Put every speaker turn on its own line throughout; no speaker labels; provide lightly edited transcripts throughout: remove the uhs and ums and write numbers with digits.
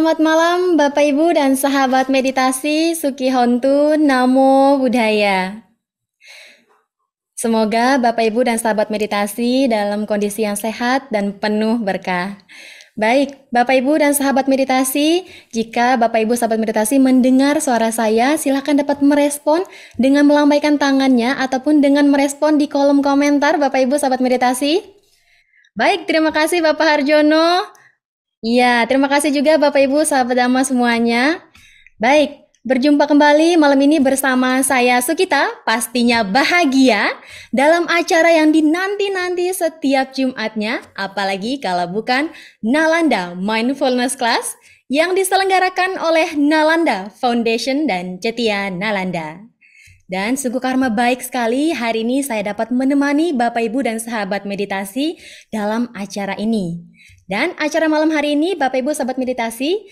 Selamat malam Bapak Ibu dan sahabat meditasi Suki Hontu Namo Buddhaya. Semoga Bapak Ibu dan sahabat meditasi dalam kondisi yang sehat dan penuh berkah. Baik, Bapak Ibu dan sahabat meditasi, jika Bapak Ibu sahabat meditasi mendengar suara saya, silakan dapat merespon dengan melambaikan tangannya ataupun dengan merespon di kolom komentar Bapak Ibu sahabat meditasi. Baik, terima kasih Bapak Harjono. Iya, terima kasih juga Bapak Ibu sahabat Dhamma semuanya. Baik, berjumpa kembali malam ini bersama saya Sukita, pastinya bahagia dalam acara yang dinanti-nanti setiap Jumatnya, apalagi kalau bukan Nalanda Mindfulness Class yang diselenggarakan oleh Nalanda Foundation dan Cetia Nalanda. Dan sungguh karma baik sekali hari ini saya dapat menemani Bapak Ibu dan sahabat meditasi dalam acara ini. Dan acara malam hari ini Bapak Ibu sahabat meditasi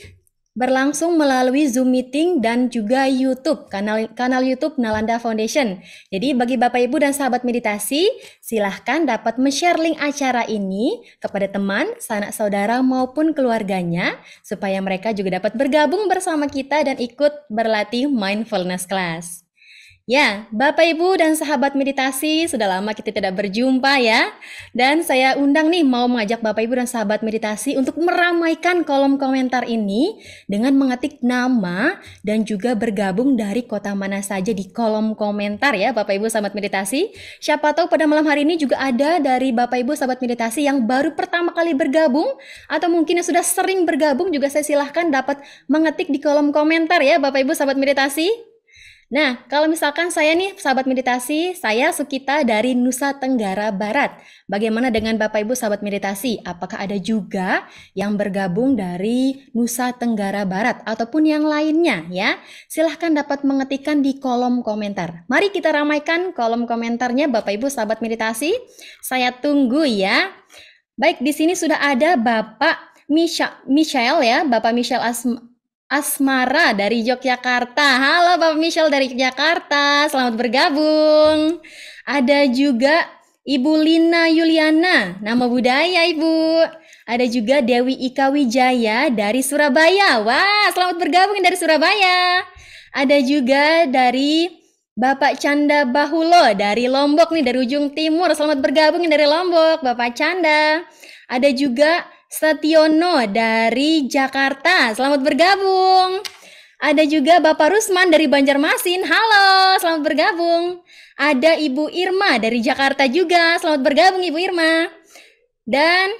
berlangsung melalui Zoom meeting dan juga YouTube, kanal YouTube Nalanda Foundation. Jadi bagi Bapak Ibu dan sahabat meditasi, silahkan dapat men-share link acara ini kepada teman, sanak saudara maupun keluarganya supaya mereka juga dapat bergabung bersama kita dan ikut berlatih mindfulness class. Ya, Bapak Ibu dan sahabat meditasi, sudah lama kita tidak berjumpa ya. Dan saya undang nih mau mengajak Bapak Ibu dan sahabat meditasi untuk meramaikan kolom komentar ini dengan mengetik nama dan juga bergabung dari kota mana saja di kolom komentar ya Bapak Ibu sahabat meditasi. Siapa tahu pada malam hari ini juga ada dari Bapak Ibu sahabat meditasi yang baru pertama kali bergabung atau mungkin yang sudah sering bergabung juga saya silahkan dapat mengetik di kolom komentar ya Bapak Ibu sahabat meditasi. Nah, kalau misalkan saya nih, sahabat meditasi, saya Sukita dari Nusa Tenggara Barat. Bagaimana dengan Bapak Ibu sahabat meditasi? Apakah ada juga yang bergabung dari Nusa Tenggara Barat ataupun yang lainnya ya? Silahkan dapat mengetikkan di kolom komentar. Mari kita ramaikan kolom komentarnya Bapak Ibu sahabat meditasi. Saya tunggu ya. Baik, di sini sudah ada Bapak Michelle ya, Bapak Michelle Asmara dari Yogyakarta. Halo Bapak Michelle dari Yogyakarta, selamat bergabung. Ada juga Ibu Lina Yuliana, nama budaya Ibu. Ada juga Dewi Ika Wijaya dari Surabaya. Wah, selamat bergabung dari Surabaya. Ada juga dari Bapak Canda Bahulo dari Lombok nih, dari ujung timur. Selamat bergabung dari Lombok, Bapak Canda. Ada juga Setiono dari Jakarta, selamat bergabung. Ada juga Bapak Rusman dari Banjarmasin, halo, selamat bergabung. Ada Ibu Irma dari Jakarta juga, selamat bergabung Ibu Irma. Dan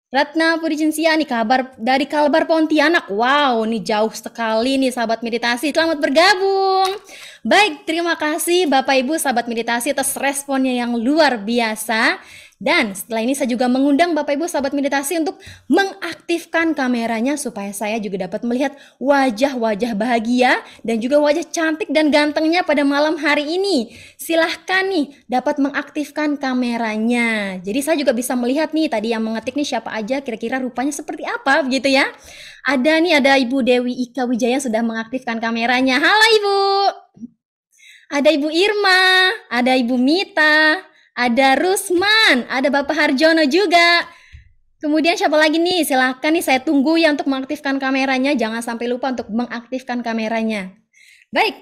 Ratna Puricinsia nih kabar dari Kalbar Pontianak. Wow, nih jauh sekali nih sahabat meditasi. Selamat bergabung. Baik, terima kasih Bapak Ibu sahabat meditasi atas responnya yang luar biasa. Dan setelah ini saya juga mengundang Bapak Ibu sahabat meditasi untuk mengaktifkan kameranya supaya saya juga dapat melihat wajah-wajah bahagia dan juga wajah cantik dan gantengnya pada malam hari ini. Silahkan nih dapat mengaktifkan kameranya. Jadi saya juga bisa melihat nih tadi yang mengetik nih siapa aja, kira-kira rupanya seperti apa begitu ya. Ada Ibu Dewi Ika Wijaya yang sudah mengaktifkan kameranya. Halo Ibu. Ada Ibu Irma, ada Ibu Mita, ada Rusman, ada Bapak Harjono juga. Kemudian siapa lagi nih? Silahkan nih saya tunggu ya untuk mengaktifkan kameranya. Jangan sampai lupa untuk mengaktifkan kameranya. Baik,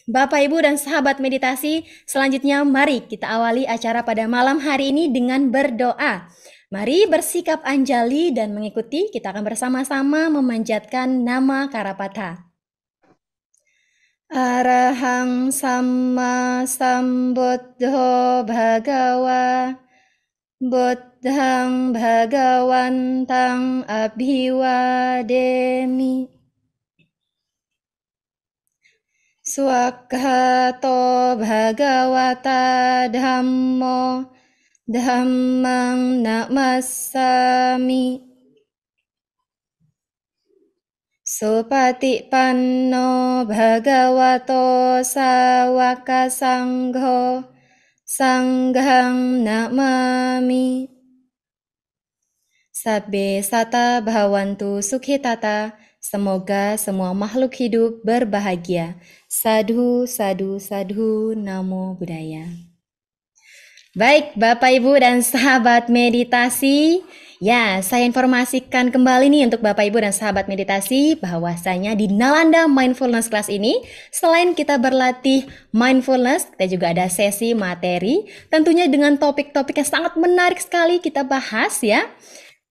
Bapak Ibu dan sahabat meditasi, selanjutnya mari kita awali acara pada malam hari ini dengan berdoa. Mari bersikap anjali dan mengikuti, kita akan bersama-sama memanjatkan nama Karapatha. Arahang Samma Sambuddho Bhagawa Buddhang Bhagawantang Abhiwademi Swakhato Bhagawata Dhammo Dhammang Namassami Supatipanno Bhagavato Sawaka Sangho Sanghang Namami. Sabbe sata bhavantu sukhitata. Semoga semua makhluk hidup berbahagia. Sadhu, sadhu, sadhu, namo buddhaya. Baik, Bapak Ibu dan sahabat meditasi, Ya, saya informasikan kembali nih untuk Bapak Ibu dan sahabat meditasi bahwasanya di Nalanda Mindfulness Class ini selain kita berlatih mindfulness, kita juga ada sesi materi tentunya dengan topik-topik yang sangat menarik sekali kita bahas ya.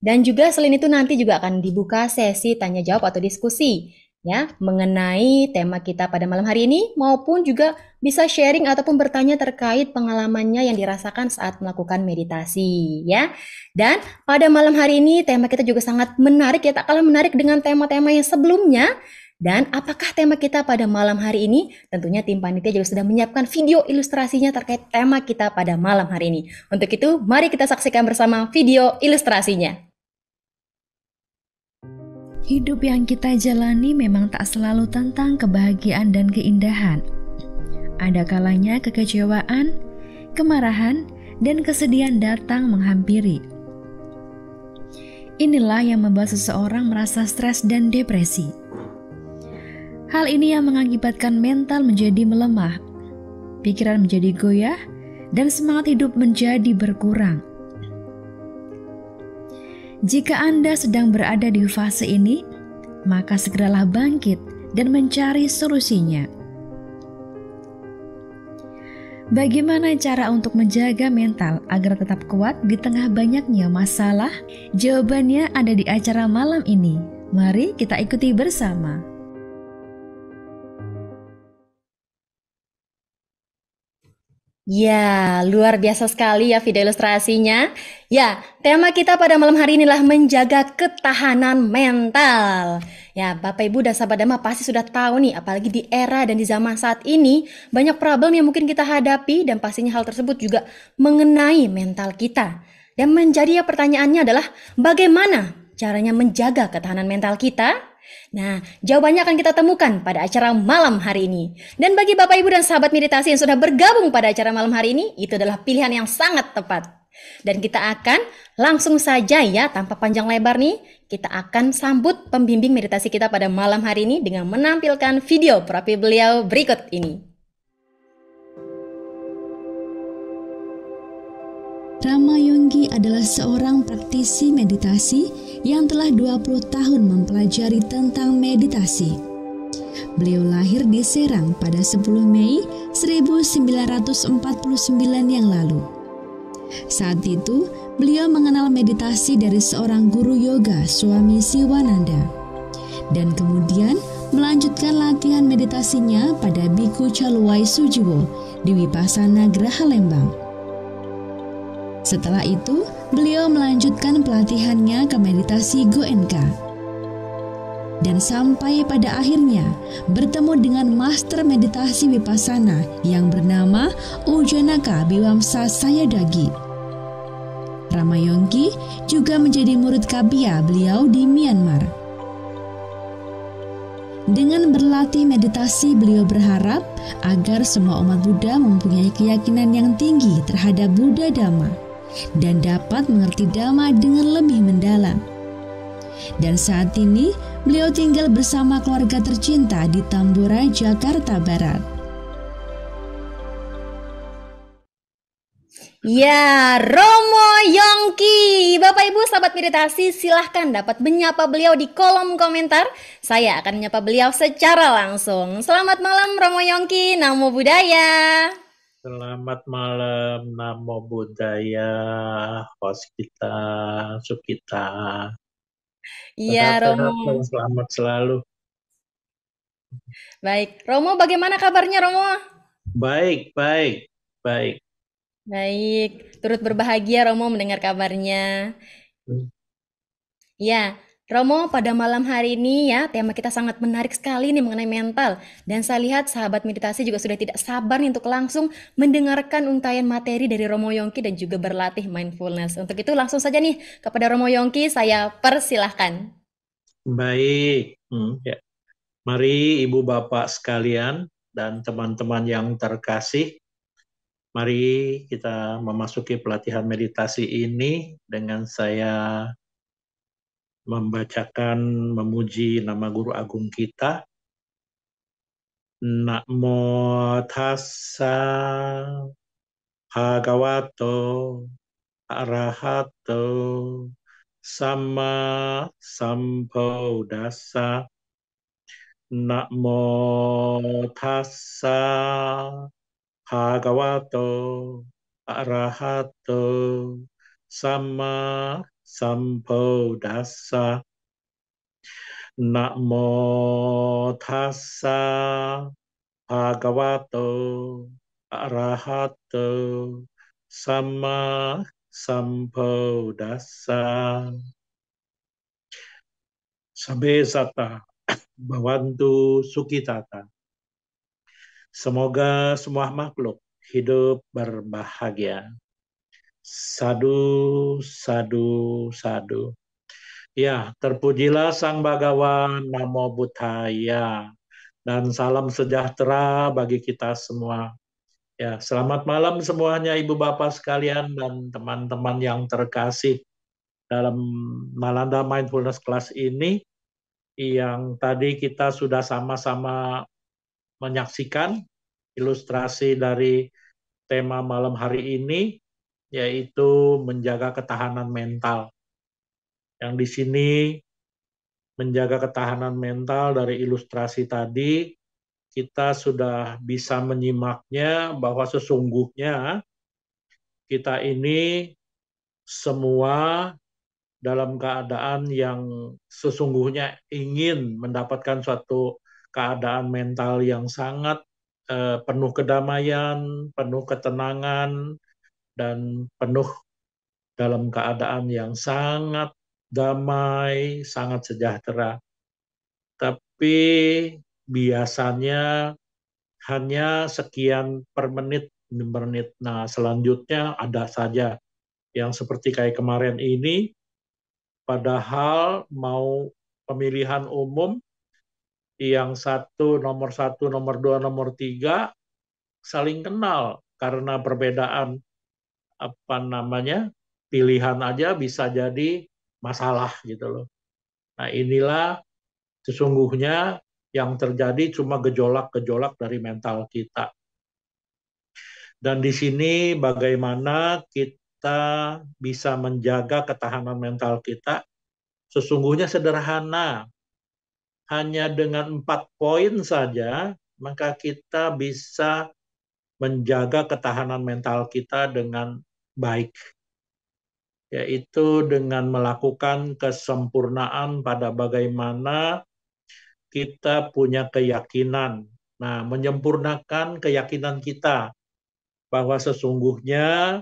Dan juga selain itu nanti juga akan dibuka sesi tanya jawab atau diskusi ya mengenai tema kita pada malam hari ini maupun juga bisa sharing ataupun bertanya terkait pengalamannya yang dirasakan saat melakukan meditasi ya. Dan pada malam hari ini tema kita juga sangat menarik ya, tak kalah menarik dengan tema-tema yang sebelumnya. Dan apakah tema kita pada malam hari ini? Tentunya tim panitia juga sudah menyiapkan video ilustrasinya terkait tema kita pada malam hari ini. Untuk itu, mari kita saksikan bersama video ilustrasinya.
Hidup yang kita jalani memang tak selalu tentang kebahagiaan dan keindahan. Ada kalanya kekecewaan, kemarahan, dan kesedihan datang menghampiri. Inilah yang membuat seseorang merasa stres dan depresi. Hal ini yang mengakibatkan mental menjadi melemah, pikiran menjadi goyah, dan semangat hidup menjadi berkurang. Jika Anda sedang berada di fase ini, maka segeralah bangkit dan mencari solusinya. Bagaimana cara untuk menjaga mental agar tetap kuat di tengah banyaknya masalah? Jawabannya ada di acara malam ini. Mari kita ikuti bersama.
Ya, luar biasa sekali ya video ilustrasinya. Ya, tema kita pada malam hari inilah menjaga ketahanan mental. Ya, Bapak Ibu dan sahabat Dhamma pasti sudah tahu nih, apalagi di era dan di zaman saat ini, banyak problem yang mungkin kita hadapi dan pastinya hal tersebut juga mengenai mental kita. Dan menjadi pertanyaannya adalah bagaimana caranya menjaga ketahanan mental kita? Nah, jawabannya akan kita temukan pada acara malam hari ini. Dan bagi Bapak Ibu dan sahabat meditasi yang sudah bergabung pada acara malam hari ini, itu adalah pilihan yang sangat tepat. Dan kita akan langsung saja ya, tanpa panjang lebar nih, kita akan sambut pembimbing meditasi kita pada malam hari ini dengan menampilkan video profil beliau berikut ini.
Rama Yonggi adalah seorang praktisi meditasi yang telah 20 tahun mempelajari tentang meditasi. Beliau lahir di Serang pada 10 Mei 1949 yang lalu. Saat itu, beliau mengenal meditasi dari seorang guru yoga, Swami Siwananda, dan kemudian melanjutkan latihan meditasinya pada Biku Caluwai Sujiwo di Vipassana Graha Lembang. Setelah itu, beliau melanjutkan pelatihannya ke meditasi Goenka. Dan sampai pada akhirnya bertemu dengan master meditasi Vipassana yang bernama Ujjanaka Biwamsa Sayadaw. Rama Yonggi juga menjadi murid Kapia beliau di Myanmar. Dengan berlatih meditasi, beliau berharap agar semua umat Buddha mempunyai keyakinan yang tinggi terhadap Buddha Dhamma dan dapat mengerti Dhamma dengan lebih mendalam. Dan saat ini, beliau tinggal bersama keluarga tercinta di Tambora, Jakarta Barat.
Ya, Romo Yongki. Bapak Ibu sahabat meditasi, silahkan dapat menyapa beliau di kolom komentar. Saya akan menyapa beliau secara langsung. Selamat malam Romo Yongki, Namo Buddhaya.
Selamat malam, Namo Buddhaya, host kita, Sukita.
Iya, Romo.
Selamat selalu.
Baik, Romo bagaimana kabarnya Romo?
Baik.
Baik, turut berbahagia Romo mendengar kabarnya. Ya, Romo, pada malam hari ini ya, tema kita sangat menarik sekali nih mengenai mental. Dan saya lihat sahabat meditasi juga sudah tidak sabar nih untuk langsung mendengarkan untayan materi dari Romo Yongki dan juga berlatih mindfulness. Untuk itu langsung saja nih kepada Romo Yongki saya persilahkan.
Baik, ya. Mari Ibu Bapak sekalian dan teman-teman yang terkasih, mari kita memasuki pelatihan meditasi ini dengan saya membacakan memuji nama Guru Agung kita. Namo tassa bhagavato arahato Sama Sambuddhassa. Namo tassa bhagavato arahato sama Sambuddhassa. Namo tassa bhagavato arahato sama Sambuddhassa. Sabbe satta bhavantu sukhitata. Semoga semua makhluk hidup berbahagia. Sadu, sadu, sadu. Ya, terpujilah Sang Bhagawan, Namo Buddhaya, dan salam sejahtera bagi kita semua. Ya, selamat malam semuanya Ibu Bapak sekalian dan teman-teman yang terkasih dalam Nalanda Mindfulness Class ini yang tadi kita sudah sama-sama menyaksikan ilustrasi dari tema malam hari ini, yaitu menjaga ketahanan mental. Yang di sini menjaga ketahanan mental dari ilustrasi tadi, kita sudah bisa menyimaknya bahwa sesungguhnya kita ini semua dalam keadaan yang sesungguhnya ingin mendapatkan suatu keadaan mental yang sangat penuh kedamaian, penuh ketenangan, dan penuh dalam keadaan yang sangat damai, sangat sejahtera. Tapi biasanya hanya sekian per menit. Nah, selanjutnya ada saja yang seperti kayak kemarin ini, padahal mau pemilihan umum yang nomor satu, nomor dua, nomor tiga saling kenal karena perbedaan pilihan aja bisa jadi masalah gitu loh. Nah, inilah sesungguhnya yang terjadi cuma gejolak-gejolak dari mental kita. Dan di sini bagaimana kita bisa menjaga ketahanan mental kita, sesungguhnya sederhana. Hanya dengan 4 poin saja, maka kita bisa menjaga ketahanan mental kita dengan baik. Yaitu dengan melakukan kesempurnaan pada bagaimana kita punya keyakinan. Nah, menyempurnakan keyakinan kita bahwa sesungguhnya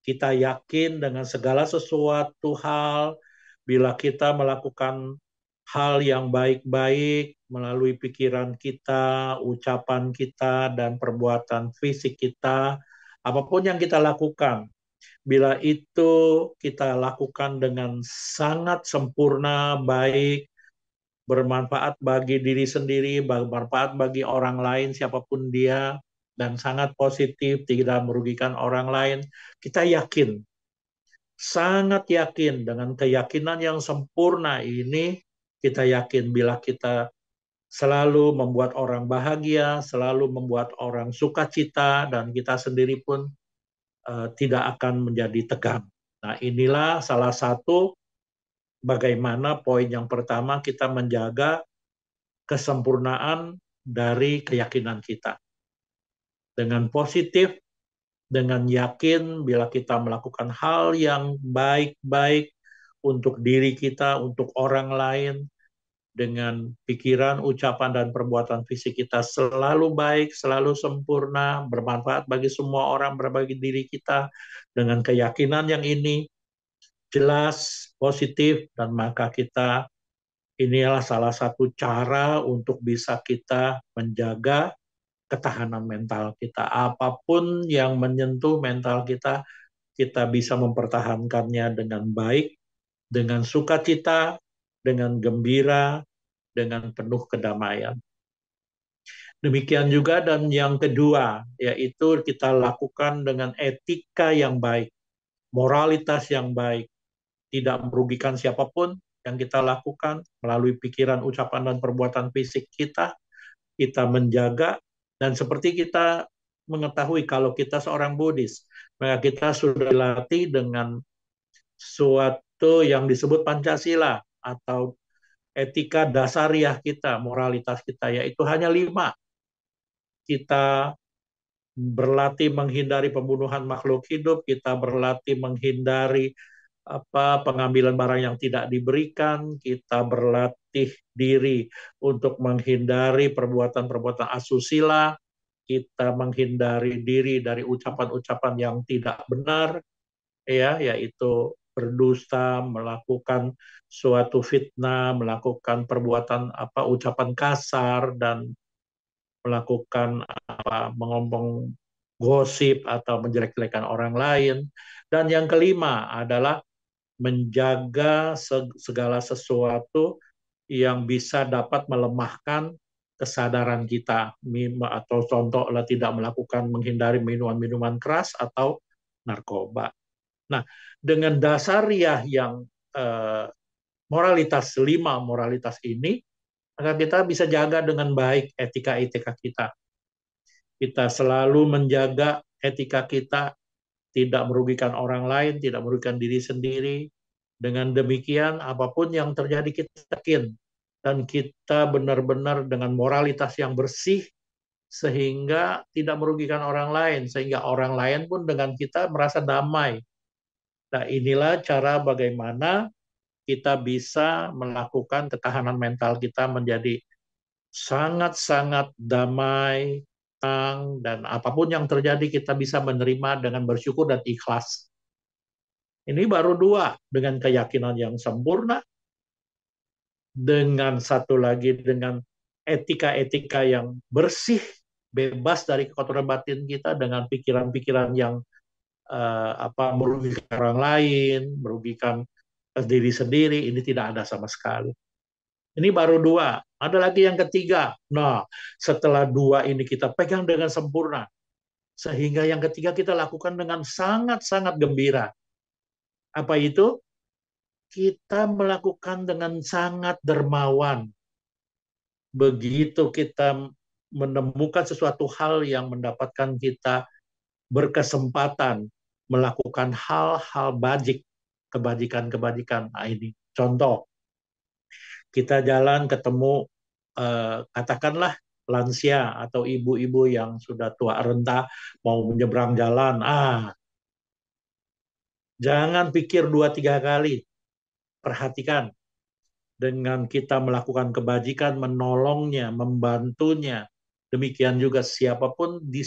kita yakin dengan segala sesuatu hal, bila kita melakukan hal yang baik-baik melalui pikiran kita, ucapan kita, dan perbuatan fisik kita, apapun yang kita lakukan, bila itu kita lakukan dengan sangat sempurna, baik, bermanfaat bagi diri sendiri, bermanfaat bagi orang lain, siapapun dia, dan sangat positif, tidak merugikan orang lain, kita yakin, sangat yakin dengan keyakinan yang sempurna ini, kita yakin bila kita selalu membuat orang bahagia, selalu membuat orang sukacita, dan kita sendiri pun tidak akan menjadi tegang. Nah, inilah salah satu bagaimana poin yang pertama kita menjaga kesempurnaan dari keyakinan kita. Dengan positif, dengan yakin bila kita melakukan hal yang baik-baik untuk diri kita, untuk orang lain, dengan pikiran, ucapan, dan perbuatan fisik kita selalu baik, selalu sempurna, bermanfaat bagi semua orang, berbagi diri kita, dengan keyakinan yang ini jelas, positif, dan maka kita inilah salah satu cara untuk bisa kita menjaga ketahanan mental kita. Apapun yang menyentuh mental kita, kita bisa mempertahankannya dengan baik, dengan sukacita, dengan gembira, dengan penuh kedamaian. Demikian juga dan yang kedua, yaitu kita lakukan dengan etika yang baik, moralitas yang baik, tidak merugikan siapapun yang kita lakukan melalui pikiran, ucapan, dan perbuatan fisik kita menjaga, dan seperti kita mengetahui kalau kita seorang Buddhis, maka kita sudah dilatih dengan itu yang disebut Pancasila atau etika dasariah kita, moralitas kita, yaitu hanya 5. Kita berlatih menghindari pembunuhan makhluk hidup, kita berlatih menghindari pengambilan barang yang tidak diberikan, kita berlatih diri untuk menghindari perbuatan-perbuatan asusila, kita menghindari diri dari ucapan-ucapan yang tidak benar, ya, yaitu berdusta, melakukan suatu fitnah, melakukan perbuatan ucapan kasar dan melakukan mengomong gosip atau menjelek-jelekan orang lain. Dan yang kelima adalah menjaga segala sesuatu yang bisa dapat melemahkan kesadaran kita, atau contohnya tidak melakukan, menghindari minuman-minuman keras atau narkoba. Nah, dengan dasariah yang moralitas 5 moralitas ini, maka kita bisa jaga dengan baik etika-etika kita. Kita selalu menjaga etika kita, tidak merugikan orang lain, tidak merugikan diri sendiri. Dengan demikian, apapun yang terjadi kita yakin, dan kita benar-benar dengan moralitas yang bersih, sehingga tidak merugikan orang lain, sehingga orang lain pun dengan kita merasa damai. Nah, inilah cara bagaimana kita bisa melakukan ketahanan mental kita menjadi sangat-sangat damai, tenang, dan apapun yang terjadi kita bisa menerima dengan bersyukur dan ikhlas. Ini baru 2, dengan keyakinan yang sempurna, dengan satu lagi dengan etika-etika yang bersih, bebas dari kotoran batin kita, dengan pikiran-pikiran yang merugikan orang lain, merugikan diri sendiri, ini tidak ada sama sekali. Ini baru 2. Ada lagi yang ketiga. Nah, setelah 2 ini kita pegang dengan sempurna, sehingga yang ketiga kita lakukan dengan sangat-sangat gembira. Apa itu? Kita melakukan dengan sangat dermawan. Begitu kita menemukan sesuatu hal yang mendapatkan kita berkesempatan melakukan hal-hal bajik, kebajikan-kebajikan. Nah, ini contoh. Kita jalan ketemu katakanlah lansia atau ibu-ibu yang sudah tua renta mau menyeberang jalan. Jangan pikir 2-3 kali. Perhatikan, dengan kita melakukan kebajikan, menolongnya, membantunya, demikian juga siapapun di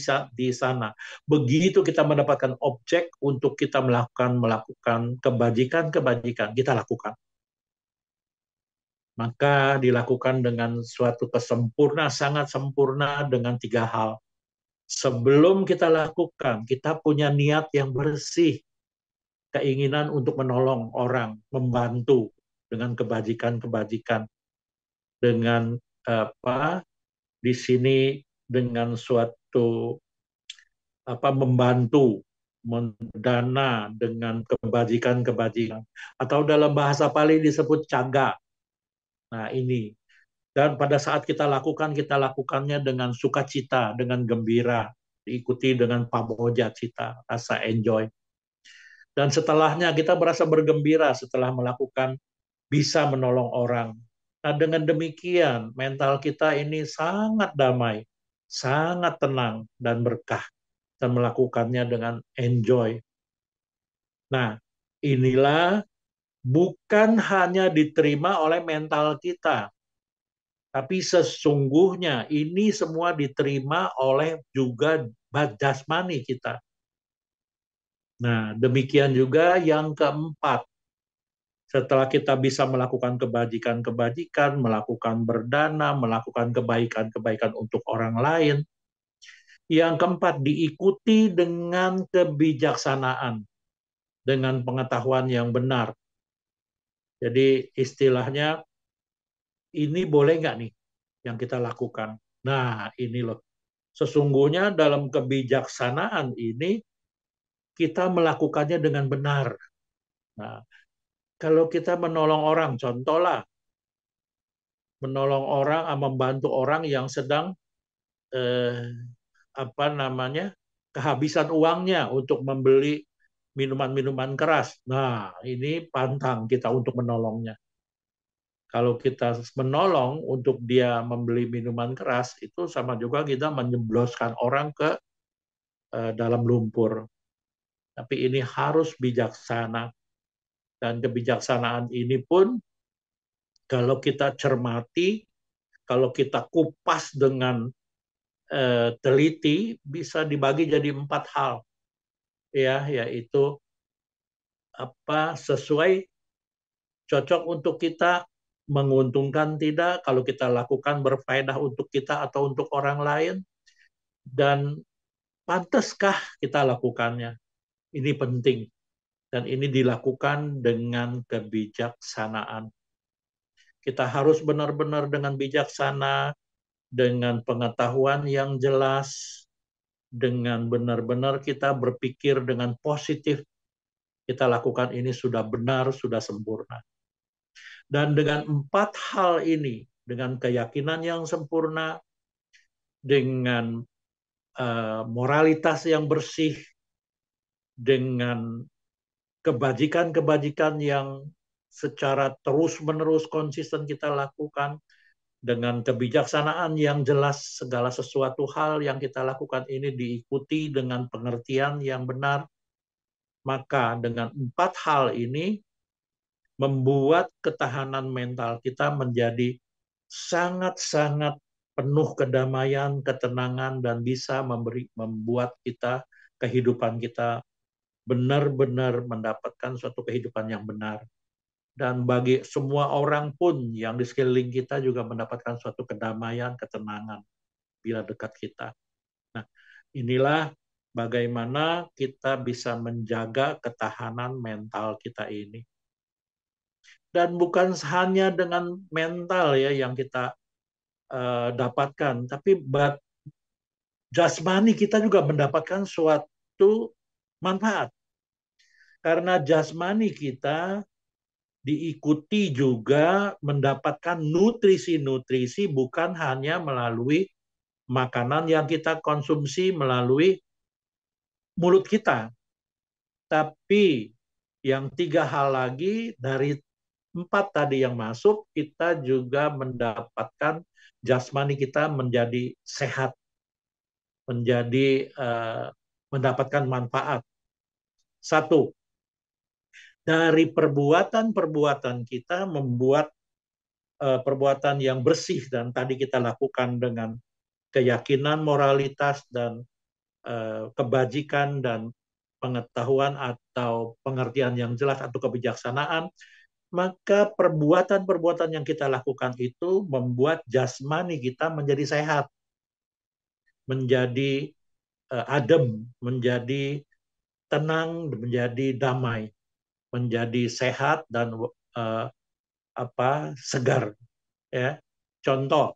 sana. Begitu kita mendapatkan objek untuk kita melakukan kebajikan, kita lakukan. Maka dilakukan dengan suatu kesempurnaan, sangat sempurna dengan 3 hal. Sebelum kita lakukan, kita punya niat yang bersih, keinginan untuk menolong orang, membantu dengan kebajikan-kebajikan, dengan di sini dengan suatu membantu, mendana dengan kebajikan-kebajikan, atau dalam bahasa Pali disebut caga. Nah, ini. Dan pada saat kita lakukannya dengan sukacita, dengan gembira, diikuti dengan pamoja cita, rasa enjoy. Dan setelahnya kita merasa bergembira setelah melakukan, bisa menolong orang. Nah, dengan demikian mental kita ini sangat damai, sangat tenang dan berkah, dan melakukannya dengan enjoy. Nah, inilah bukan hanya diterima oleh mental kita, tapi sesungguhnya ini semua diterima oleh juga jasmani kita. Nah, demikian juga yang keempat. Setelah kita bisa melakukan kebajikan-kebajikan, melakukan berdana, melakukan kebaikan-kebaikan untuk orang lain, yang keempat diikuti dengan kebijaksanaan, dengan pengetahuan yang benar. Jadi istilahnya, ini boleh nggak nih yang kita lakukan? Nah, ini loh. Sesungguhnya dalam kebijaksanaan ini, kita melakukannya dengan benar. Nah, kalau kita menolong orang, contohlah, menolong orang, membantu orang yang sedang kehabisan uangnya untuk membeli minuman-minuman keras. Nah, ini pantang kita untuk menolongnya. Kalau kita menolong untuk dia membeli minuman keras, itu sama juga kita menjebloskan orang ke dalam lumpur. Tapi ini harus bijaksana. Dan kebijaksanaan ini pun kalau kita cermati, kalau kita kupas dengan teliti, bisa dibagi jadi 4 hal. Ya, yaitu apa sesuai cocok untuk kita, menguntungkan tidak, kalau kita lakukan berfaedah untuk kita atau untuk orang lain, dan pantaskah kita lakukannya. Ini penting, dan ini dilakukan dengan kebijaksanaan. Kita harus benar-benar dengan bijaksana, dengan pengetahuan yang jelas, dengan benar-benar kita berpikir dengan positif, kita lakukan ini sudah benar, sudah sempurna. Dan dengan 4 hal ini, dengan keyakinan yang sempurna, dengan moralitas yang bersih, dengan kebajikan-kebajikan yang secara terus-menerus konsisten kita lakukan, dengan kebijaksanaan yang jelas, segala sesuatu hal yang kita lakukan ini diikuti dengan pengertian yang benar, maka dengan 4 hal ini membuat ketahanan mental kita menjadi sangat-sangat penuh kedamaian, ketenangan, dan bisa membuat kita, kehidupan kita benar-benar mendapatkan suatu kehidupan yang benar. Dan bagi semua orang pun yang di sekeliling kita juga mendapatkan suatu kedamaian, ketenangan bila dekat kita. Nah, inilah bagaimana kita bisa menjaga ketahanan mental kita ini. Dan bukan hanya dengan mental ya yang kita dapatkan, tapi jasmani kita juga mendapatkan suatu manfaat. Karena jasmani kita diikuti juga mendapatkan nutrisi-nutrisi bukan hanya melalui makanan yang kita konsumsi melalui mulut kita. Tapi yang 3 hal lagi dari 4 tadi yang masuk, kita juga mendapatkan jasmani kita menjadi sehat, menjadi mendapatkan manfaat. 1, dari perbuatan-perbuatan kita membuat perbuatan yang bersih, dan tadi kita lakukan dengan keyakinan, moralitas, dan kebajikan, dan pengetahuan atau pengertian yang jelas atau kebijaksanaan, maka perbuatan-perbuatan yang kita lakukan itu membuat jasmani kita menjadi sehat, menjadi adem, menjadi tenang, menjadi damai, menjadi sehat dan segar. Ya, contoh,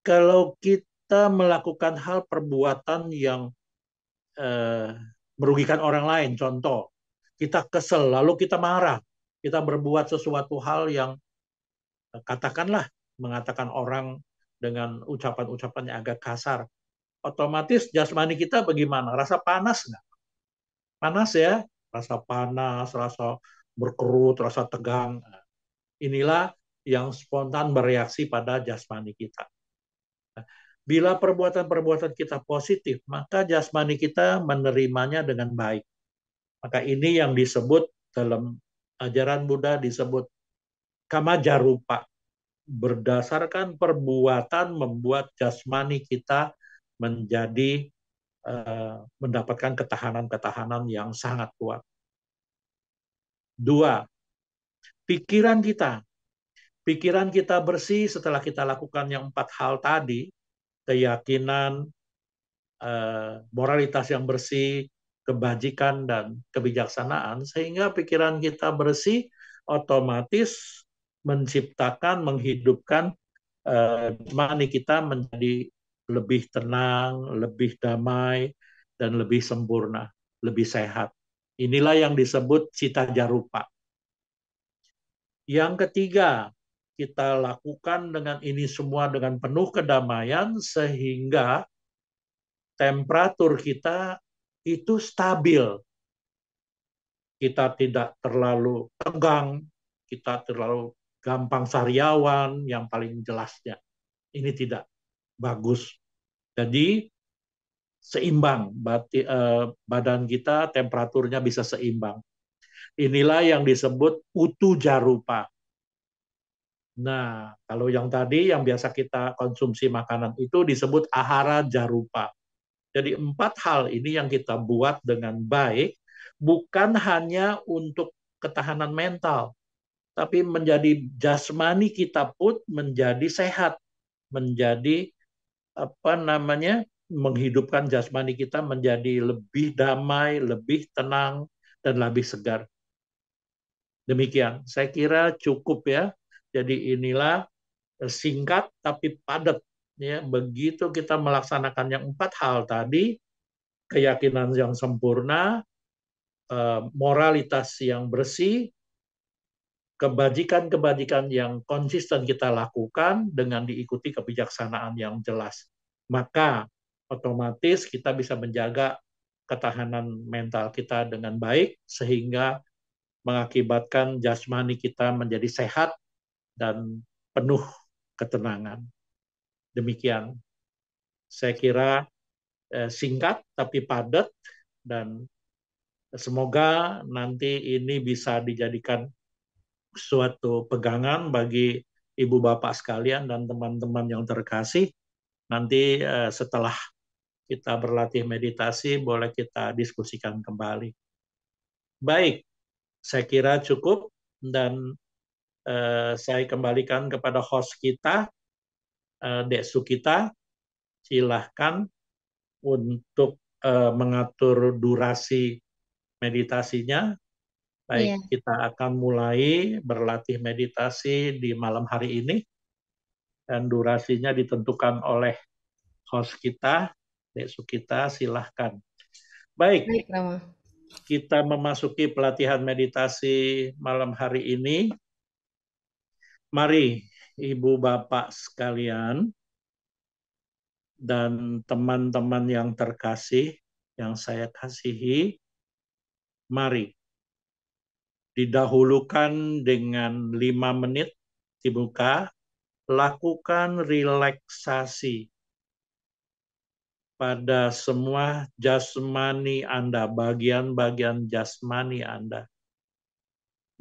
kalau kita melakukan hal perbuatan yang merugikan orang lain, contoh, kita kesel lalu kita marah, kita berbuat sesuatu hal yang katakanlah mengatakan orang dengan ucapan-ucapan yang agak kasar, otomatis jasmani kita bagaimana? Rasa panas nggak? Panas ya, rasa panas, rasa berkerut, rasa tegang. Inilah yang spontan bereaksi pada jasmani kita. Bila perbuatan-perbuatan kita positif, maka jasmani kita menerimanya dengan baik. Maka ini yang disebut dalam ajaran Buddha disebut kamajarupa. Berdasarkan perbuatan membuat jasmani kita menjadi mendapatkan ketahanan-ketahanan yang sangat kuat. 2, pikiran kita. Pikiran kita bersih setelah kita lakukan yang 4 hal tadi, keyakinan, moralitas yang bersih, kebajikan, dan kebijaksanaan, sehingga pikiran kita bersih, otomatis menciptakan, menghidupkan jasmani kita menjadi lebih tenang, lebih damai, dan lebih sempurna, lebih sehat. Inilah yang disebut cita jarupa. Yang ketiga, kita lakukan dengan ini semua dengan penuh kedamaian sehingga temperatur kita itu stabil. kita tidak terlalu tegang, kita terlalu gampang sariawan yang paling jelasnya. Ini tidak bagus. Jadi seimbang, badan kita temperaturnya bisa seimbang. Inilah yang disebut utu jarupa. Nah, kalau yang tadi yang biasa kita konsumsi makanan itu disebut ahara jarupa. Jadi 4 hal ini yang kita buat dengan baik, bukan hanya untuk ketahanan mental, tapi menjadi jasmani kita pun menjadi sehat, menjadi apa namanya, menghidupkan jasmani kita menjadi lebih damai, lebih tenang, dan lebih segar. Demikian, saya kira cukup ya. Jadi inilah singkat tapi padat. Ya, begitu kita melaksanakan yang 4 hal tadi, keyakinan yang sempurna, moralitas yang bersih, kebajikan-kebajikan yang konsisten kita lakukan dengan diikuti kebijaksanaan yang jelas. Maka otomatis kita bisa menjaga ketahanan mental kita dengan baik sehingga mengakibatkan jasmani kita menjadi sehat dan penuh ketenangan. Demikian. Saya kira singkat tapi padat dan semoga nanti ini bisa dijadikan suatu pegangan bagi ibu bapak sekalian dan teman-teman yang terkasih. Nanti setelah kita berlatih meditasi, boleh kita diskusikan kembali. Baik, saya kira cukup dan saya kembalikan kepada host kita, Dek Sukita. Silahkan untuk mengatur durasi meditasinya.
Iya,
Baik, kita akan mulai berlatih meditasi di malam hari ini dan durasinya ditentukan oleh host kita, Dek Sukita, silahkan. Baik,
baik, Rama.
kita memasuki pelatihan meditasi malam hari ini. Mari, Ibu Bapak sekalian, dan teman-teman yang terkasih, yang saya kasihi, mari didahulukan dengan 5 menit dibuka, lakukan relaksasi pada semua jasmani Anda, bagian-bagian jasmani Anda.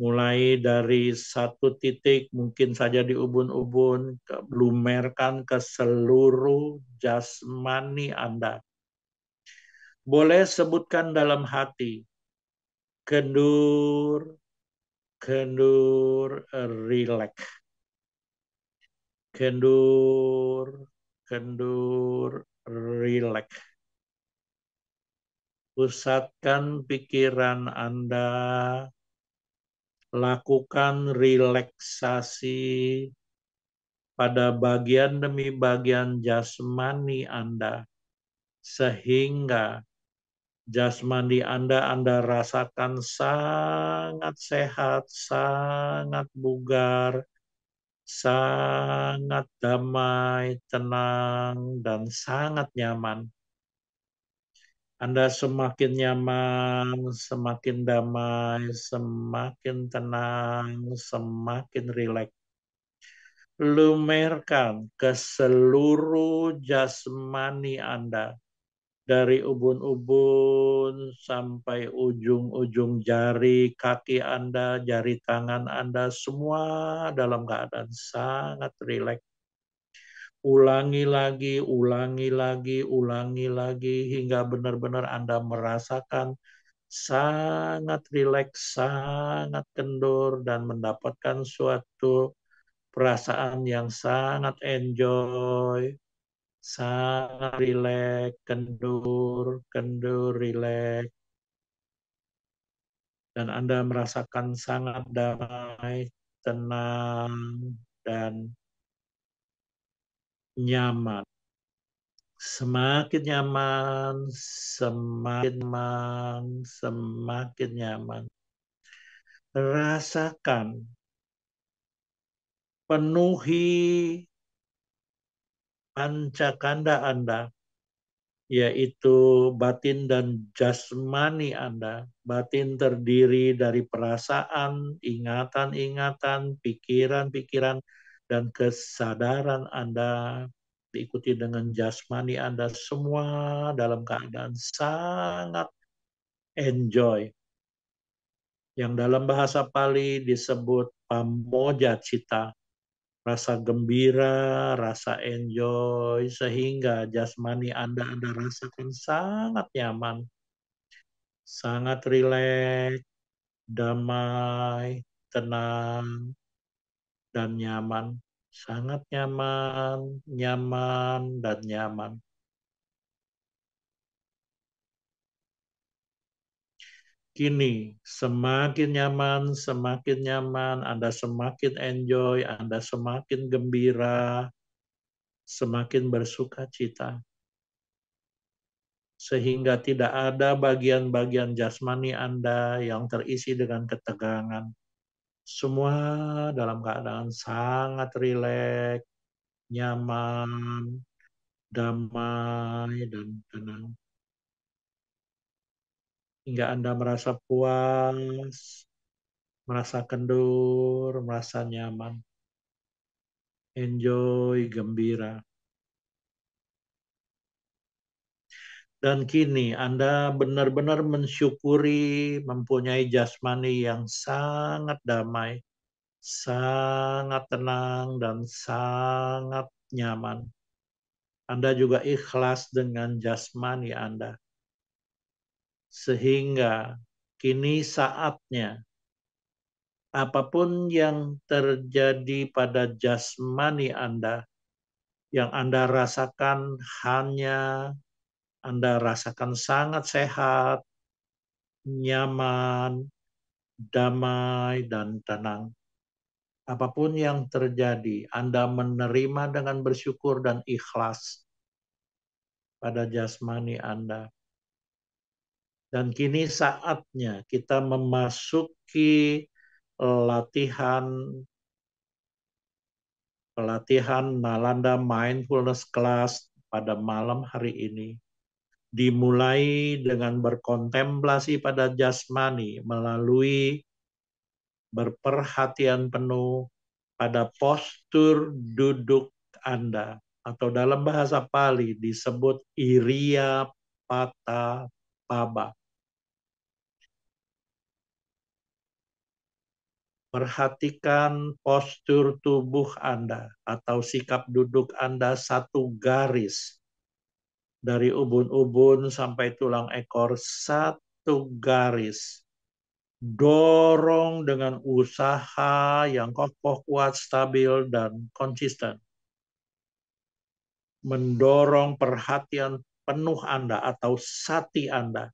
Mulai dari satu titik, mungkin saja di ubun-ubun, lumerkan ke seluruh jasmani Anda. Boleh sebutkan dalam hati, kendur, kendur, relax. Kendur, kendur, relax. Pusatkan pikiran Anda, lakukan relaksasi pada bagian demi bagian jasmani Anda, sehingga jasmani Anda rasakan sangat sehat, sangat bugar, sangat damai, tenang, dan sangat nyaman. Anda semakin nyaman, semakin damai, semakin tenang, semakin rileks. Lumerkan ke seluruh jasmani Anda, dari ubun-ubun sampai ujung-ujung jari kaki Anda, jari tangan Anda, semua dalam keadaan sangat rileks. Ulangi lagi, ulangi lagi, ulangi lagi, hingga benar-benar Anda merasakan sangat rileks, sangat kendur, dan mendapatkan suatu perasaan yang sangat enjoy, sangat rileks, kendur, kendur, rileks, dan Anda merasakan sangat damai, tenang, dan nyaman. Semakin nyaman, semakin nyaman, semakin nyaman. Rasakan, penuhi pancakanda Anda yaitu batin dan jasmani Anda. Batin terdiri dari perasaan, ingatan-ingatan, pikiran-pikiran, dan kesadaran Anda, diikuti dengan jasmani Anda, semua dalam keadaan sangat enjoy. Yang dalam bahasa Pali disebut pamoja cita, rasa gembira, rasa enjoy, sehingga jasmani Anda rasakan sangat nyaman, sangat rileks, damai, tenang, dan nyaman. Sangat nyaman, nyaman, dan nyaman. Kini, semakin nyaman, Anda semakin enjoy, Anda semakin gembira, semakin bersuka cita. Sehingga tidak ada bagian-bagian jasmani Anda yang terisi dengan ketegangan. Semua dalam keadaan sangat rileks, nyaman, damai, dan tenang. Hingga Anda merasa puas, merasa kendur, merasa nyaman, enjoy, gembira. Dan kini Anda benar-benar mensyukuri mempunyai jasmani yang sangat damai, sangat tenang, dan sangat nyaman. Anda juga ikhlas dengan jasmani Anda. Sehingga kini saatnya apapun yang terjadi pada jasmani Anda, yang Anda rasakan hanya Anda rasakan sangat sehat, nyaman, damai, dan tenang. Apapun yang terjadi, Anda menerima dengan bersyukur dan ikhlas pada jasmani Anda. Dan kini saatnya kita memasuki pelatihan Nalanda Mindfulness Class pada malam hari ini. Dimulai dengan berkontemplasi pada jasmani melalui berperhatian penuh pada postur duduk Anda, atau dalam bahasa Pali disebut Iriya Pata Baba. Perhatikan postur tubuh Anda atau sikap duduk Anda satu garis. Dari ubun-ubun sampai tulang ekor, satu garis. Dorong dengan usaha yang kokoh, kuat, stabil, dan konsisten. Mendorong perhatian penuh Anda atau sati Anda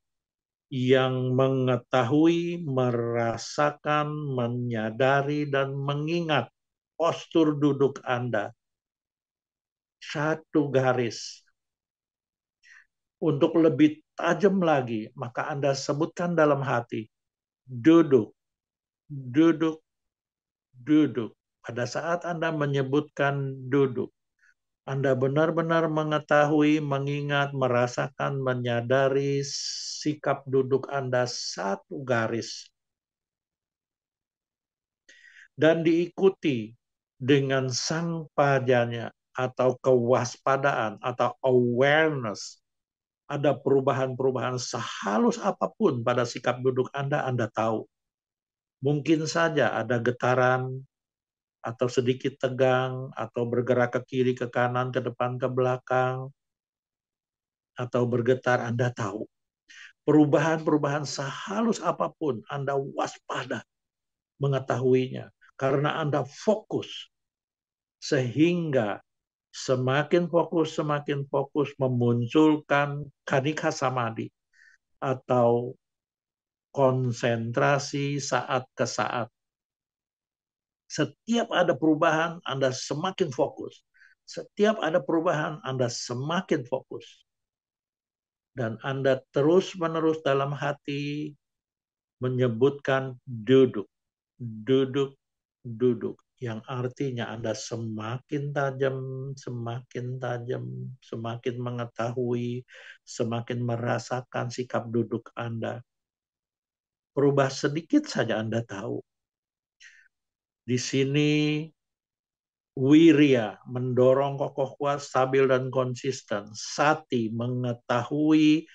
yang mengetahui, merasakan, menyadari, dan mengingat postur duduk Anda. Satu garis. Untuk lebih tajam lagi, maka Anda sebutkan dalam hati, duduk, duduk, duduk. Pada saat Anda menyebutkan duduk, Anda benar-benar mengetahui, mengingat, merasakan, menyadari sikap duduk Anda satu garis. Dan diikuti dengan sang padanya atau kewaspadaan atau awareness. Ada perubahan-perubahan sehalus apapun pada sikap duduk Anda tahu. Mungkin saja ada getaran, atau sedikit tegang, atau bergerak ke kiri, ke kanan, ke depan, ke belakang, atau bergetar, Anda tahu. Perubahan-perubahan sehalus apapun, Anda waspada mengetahuinya. Karena Anda fokus. Sehingga semakin fokus memunculkan kanika samadhi, atau konsentrasi saat ke saat. Setiap ada perubahan, Anda semakin fokus. Setiap ada perubahan, Anda semakin fokus. Dan Anda terus-menerus dalam hati menyebutkan duduk, duduk, duduk. yang artinya Anda semakin tajam, semakin mengetahui, semakin merasakan sikap duduk Anda. Berubah sedikit saja Anda tahu. Di sini wirya, mendorong kokoh kuat, stabil dan konsisten. Sati, mengetahui,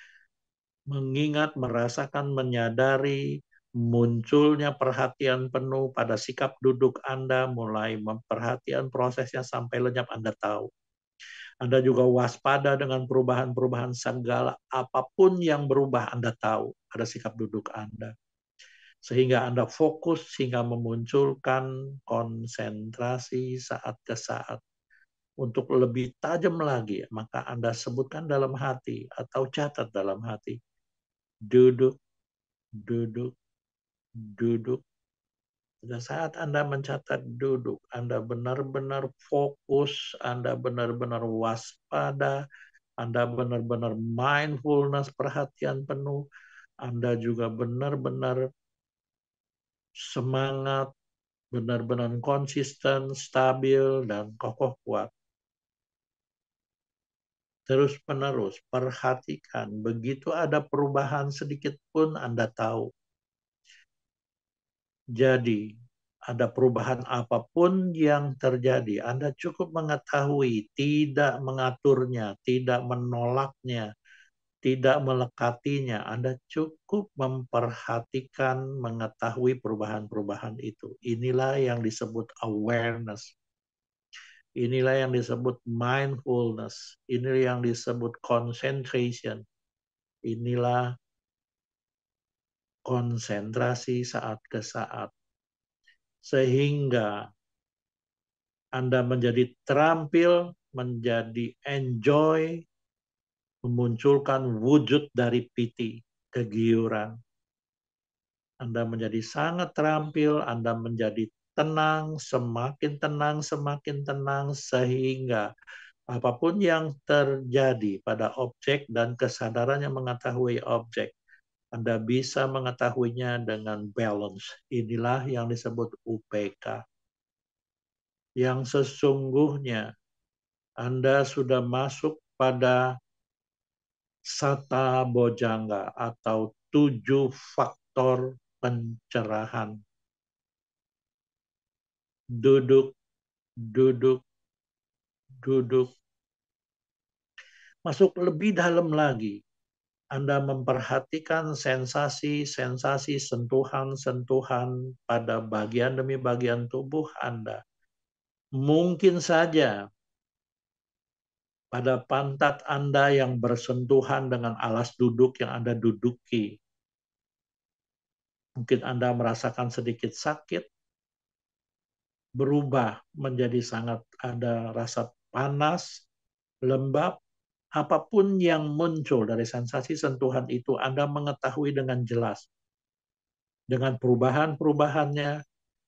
mengingat, merasakan, menyadari, munculnya perhatian penuh pada sikap duduk Anda, mulai memperhatikan prosesnya sampai lenyap Anda tahu. Anda juga waspada dengan perubahan-perubahan segala apapun yang berubah Anda tahu pada sikap duduk Anda. Sehingga Anda fokus hingga memunculkan konsentrasi saat ke saat. Untuk lebih tajam lagi, maka Anda sebutkan dalam hati atau catat dalam hati. Duduk, duduk, duduk. Pada saat Anda mencatat duduk, Anda benar-benar fokus, Anda benar-benar waspada, Anda benar-benar mindfulness, perhatian penuh, Anda juga benar-benar semangat, benar-benar konsisten, stabil, dan kokoh kuat. Terus-menerus perhatikan, begitu ada perubahan sedikit pun Anda tahu. Jadi, ada perubahan apapun yang terjadi, Anda cukup mengetahui, tidak mengaturnya, tidak menolaknya, tidak melekatinya. Anda cukup memperhatikan, mengetahui perubahan-perubahan itu. Inilah yang disebut awareness. Inilah yang disebut mindfulness. Inilah yang disebut concentration. Inilah konsentrasi saat ke saat. Sehingga Anda menjadi terampil, menjadi enjoy, memunculkan wujud dari piti, kegiuran. Anda menjadi sangat terampil, Anda menjadi tenang, semakin tenang, sehingga apapun yang terjadi pada objek dan kesadarannya mengetahui objek, Anda bisa mengetahuinya dengan balance. Inilah yang disebut UPK. Yang sesungguhnya Anda sudah masuk pada Sata Bojangga atau 7 faktor pencerahan. Duduk, duduk, duduk. Masuk lebih dalam lagi. Anda memperhatikan sensasi-sensasi, sentuhan-sentuhan pada bagian demi bagian tubuh Anda. Mungkin saja pada pantat Anda yang bersentuhan dengan alas duduk yang Anda duduki. Mungkin Anda merasakan sedikit sakit, berubah menjadi sangat ada rasa panas, lembab, apapun yang muncul dari sensasi sentuhan itu Anda mengetahui dengan jelas. Dengan perubahan-perubahannya,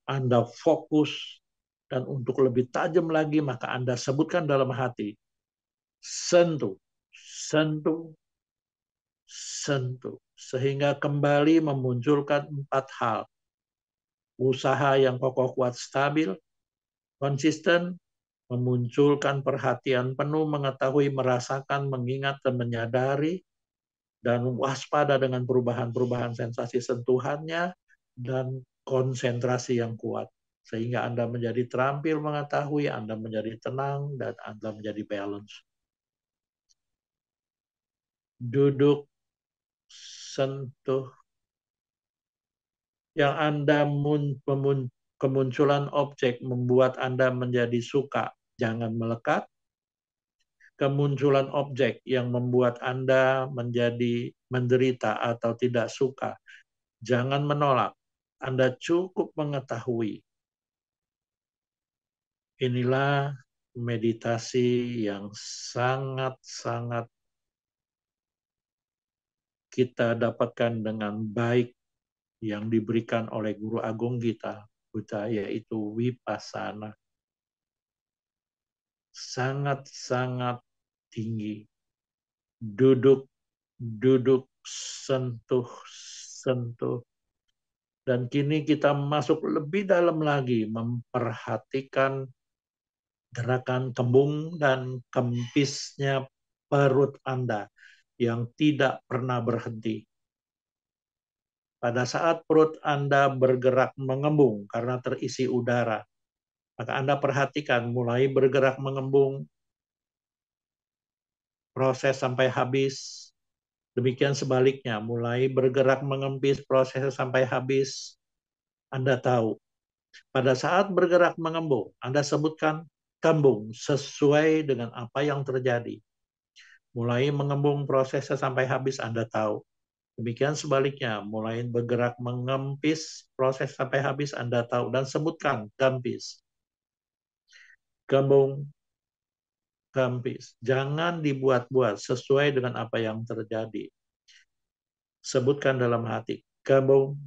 Anda fokus, dan untuk lebih tajam lagi, maka Anda sebutkan dalam hati, sentuh, sentuh, sentuh. Sehingga kembali memunculkan 4 hal. Usaha yang kokoh kuat stabil, konsisten, memunculkan perhatian penuh, mengetahui, merasakan, mengingat, dan menyadari, dan waspada dengan perubahan-perubahan sensasi sentuhannya, dan konsentrasi yang kuat. Sehingga Anda menjadi terampil mengetahui, Anda menjadi tenang, dan Anda menjadi balance. Duduk, sentuh. Yang Anda kemunculan objek membuat Anda menjadi suka, jangan melekat. Kemunculan objek yang membuat Anda menjadi menderita atau tidak suka, jangan menolak. Anda cukup mengetahui. Inilah meditasi yang sangat-sangat kita dapatkan dengan baik yang diberikan oleh Guru Agung kita, Buddha, yaitu Vipassana. Sangat-sangat tinggi. Duduk, duduk, sentuh, sentuh. Dan kini kita masuk lebih dalam lagi memperhatikan gerakan kembung dan kempisnya perut Anda yang tidak pernah berhenti. Pada saat perut Anda bergerak mengembung karena terisi udara, maka Anda perhatikan mulai bergerak mengembung, proses sampai habis. Demikian sebaliknya, mulai bergerak mengempis, proses sampai habis. Anda tahu, pada saat bergerak mengembung, Anda sebutkan kembung sesuai dengan apa yang terjadi. Mulai mengembung prosesnya sampai habis, Anda tahu. Demikian sebaliknya, mulai bergerak mengempis, proses sampai habis Anda tahu. Dan sebutkan kempis, kembung, kempis. Jangan dibuat-buat, sesuai dengan apa yang terjadi. Sebutkan dalam hati, kembung,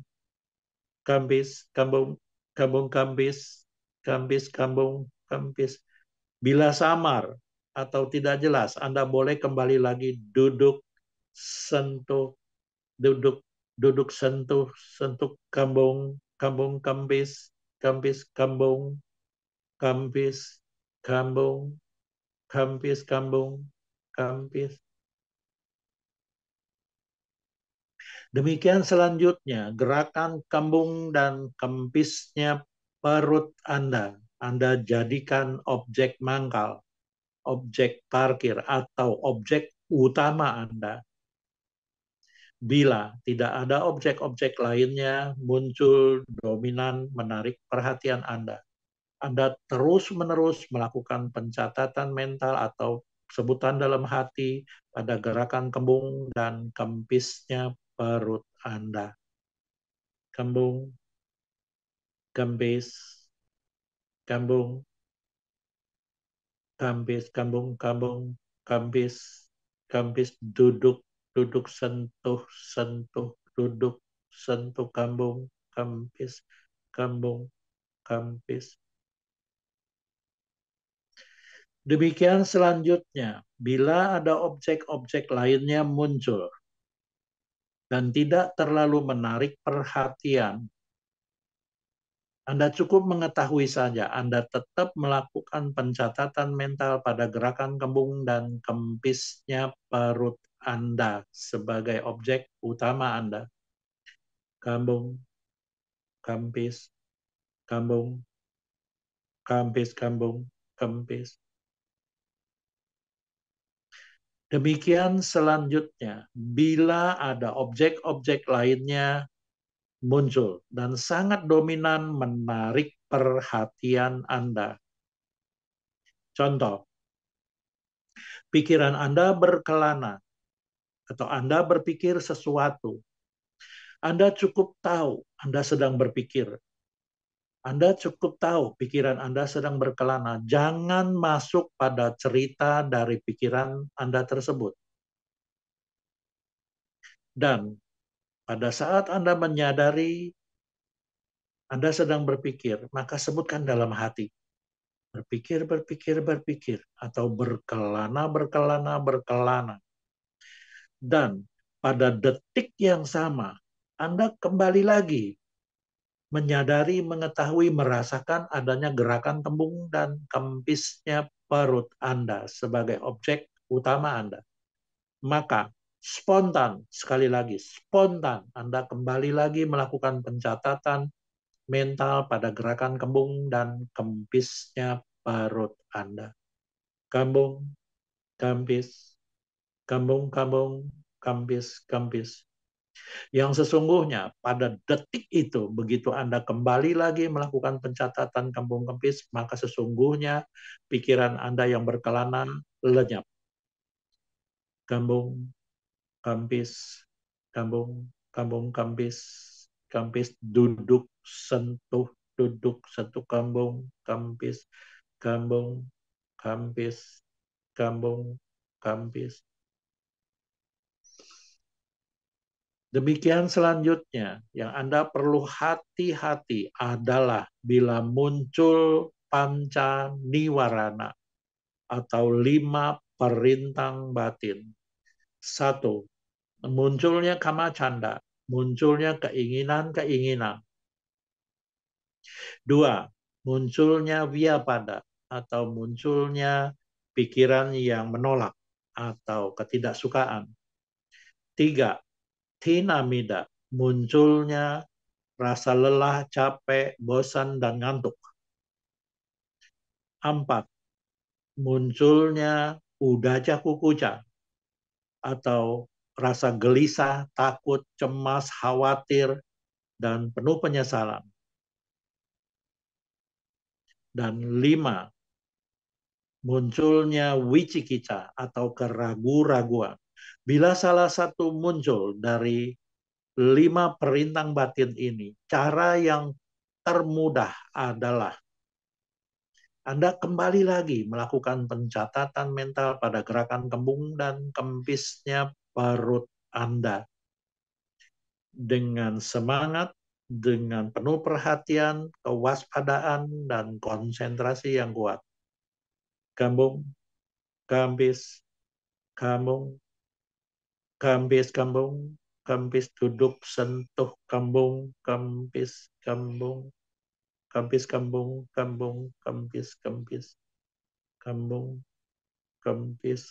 kempis, kembung, kembung, kempis, kempis, kembung, kempis. Bila samar atau tidak jelas, Anda boleh kembali lagi duduk, sentuh, duduk, duduk, sentuh, sentuh, kambung, kambung, kempis, kempis, kambung, kempis, kambung, kempis, kambung, kempis. Demikian selanjutnya, gerakan kambung dan kempisnya perut Anda. Anda jadikan objek mangkal, objek parkir, atau objek utama Anda. Bila tidak ada objek-objek lainnya muncul dominan menarik perhatian Anda. Anda terus-menerus melakukan pencatatan mental atau sebutan dalam hati pada gerakan kembung dan kempisnya perut Anda. Kembung, kempis, kembung, kempis, kembung, kembung, kempis, kempis, duduk, duduk, sentuh, sentuh, duduk, sentuh, kambung, kempis, kambung, kempis. Demikian selanjutnya, bila ada objek-objek lainnya muncul dan tidak terlalu menarik perhatian, Anda cukup mengetahui saja, Anda tetap melakukan pencatatan mental pada gerakan kembung dan kempisnya perut Anda sebagai objek utama Anda. Kambung, kempis, kambung, kempis, kambung, kempis. Demikian selanjutnya, bila ada objek-objek lainnya muncul dan sangat dominan menarik perhatian Anda. Contoh, pikiran Anda berkelana atau Anda berpikir sesuatu. Anda cukup tahu Anda sedang berpikir. Anda cukup tahu pikiran Anda sedang berkelana. Jangan masuk pada cerita dari pikiran Anda tersebut. Dan pada saat Anda menyadari Anda sedang berpikir, maka sebutkan dalam hati. Berpikir, berpikir, berpikir. Atau berkelana, berkelana, berkelana. Dan pada detik yang sama, Anda kembali lagi menyadari, mengetahui, merasakan adanya gerakan kembung dan kempisnya perut Anda sebagai objek utama Anda. Maka spontan, sekali lagi, spontan Anda kembali lagi melakukan pencatatan mental pada gerakan kembung dan kempisnya perut Anda. Kambung, kempis, kambung, kambung, kempis, kempis. Yang sesungguhnya pada detik itu, begitu Anda kembali lagi melakukan pencatatan kambung kempis, maka sesungguhnya pikiran Anda yang berkelana lenyap. Kambung, kempis, kambung, kambung, kempis, kempis, duduk, sentuh, kambung, kempis, kambung, kempis, kambung, kempis. Demikian selanjutnya, yang Anda perlu hati-hati adalah bila muncul panca niwarana atau 5 perintang batin. 1. Munculnya kama canda, munculnya keinginan-keinginan Dua, munculnya via pada atau munculnya pikiran yang menolak atau ketidaksukaan. Tiga, tinamida, munculnya rasa lelah, capek, bosan, dan ngantuk. Empat, munculnya udaca kukuca atau rasa gelisah, takut, cemas, khawatir, dan penuh penyesalan. Dan lima, munculnya wicikica atau keraguan-raguan. Bila salah satu muncul dari lima perintang batin ini, cara yang termudah adalah Anda kembali lagi melakukan pencatatan mental pada gerakan kembung dan kempisnya perut Anda. Dengan semangat, dengan penuh perhatian, kewaspadaan, dan konsentrasi yang kuat. Kambung, kempis, kambung, kempis, kambung, kempis duduk, sentuh kambung, kempis, kambung, kempis, kambung, kambung, kempis, kempis, kambung, kempis.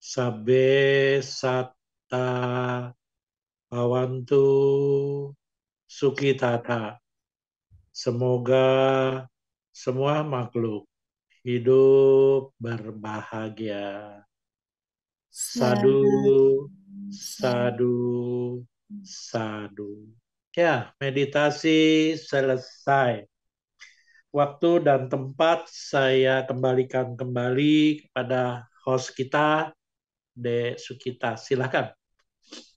Sabe Satta Bhavantu Sukitata. Semoga semua makhluk hidup berbahagia. Sadu, sadu, sadu. Ya, meditasi selesai. Waktu dan tempat saya kembalikan kembali kepada host kita, De Sukita. Silakan.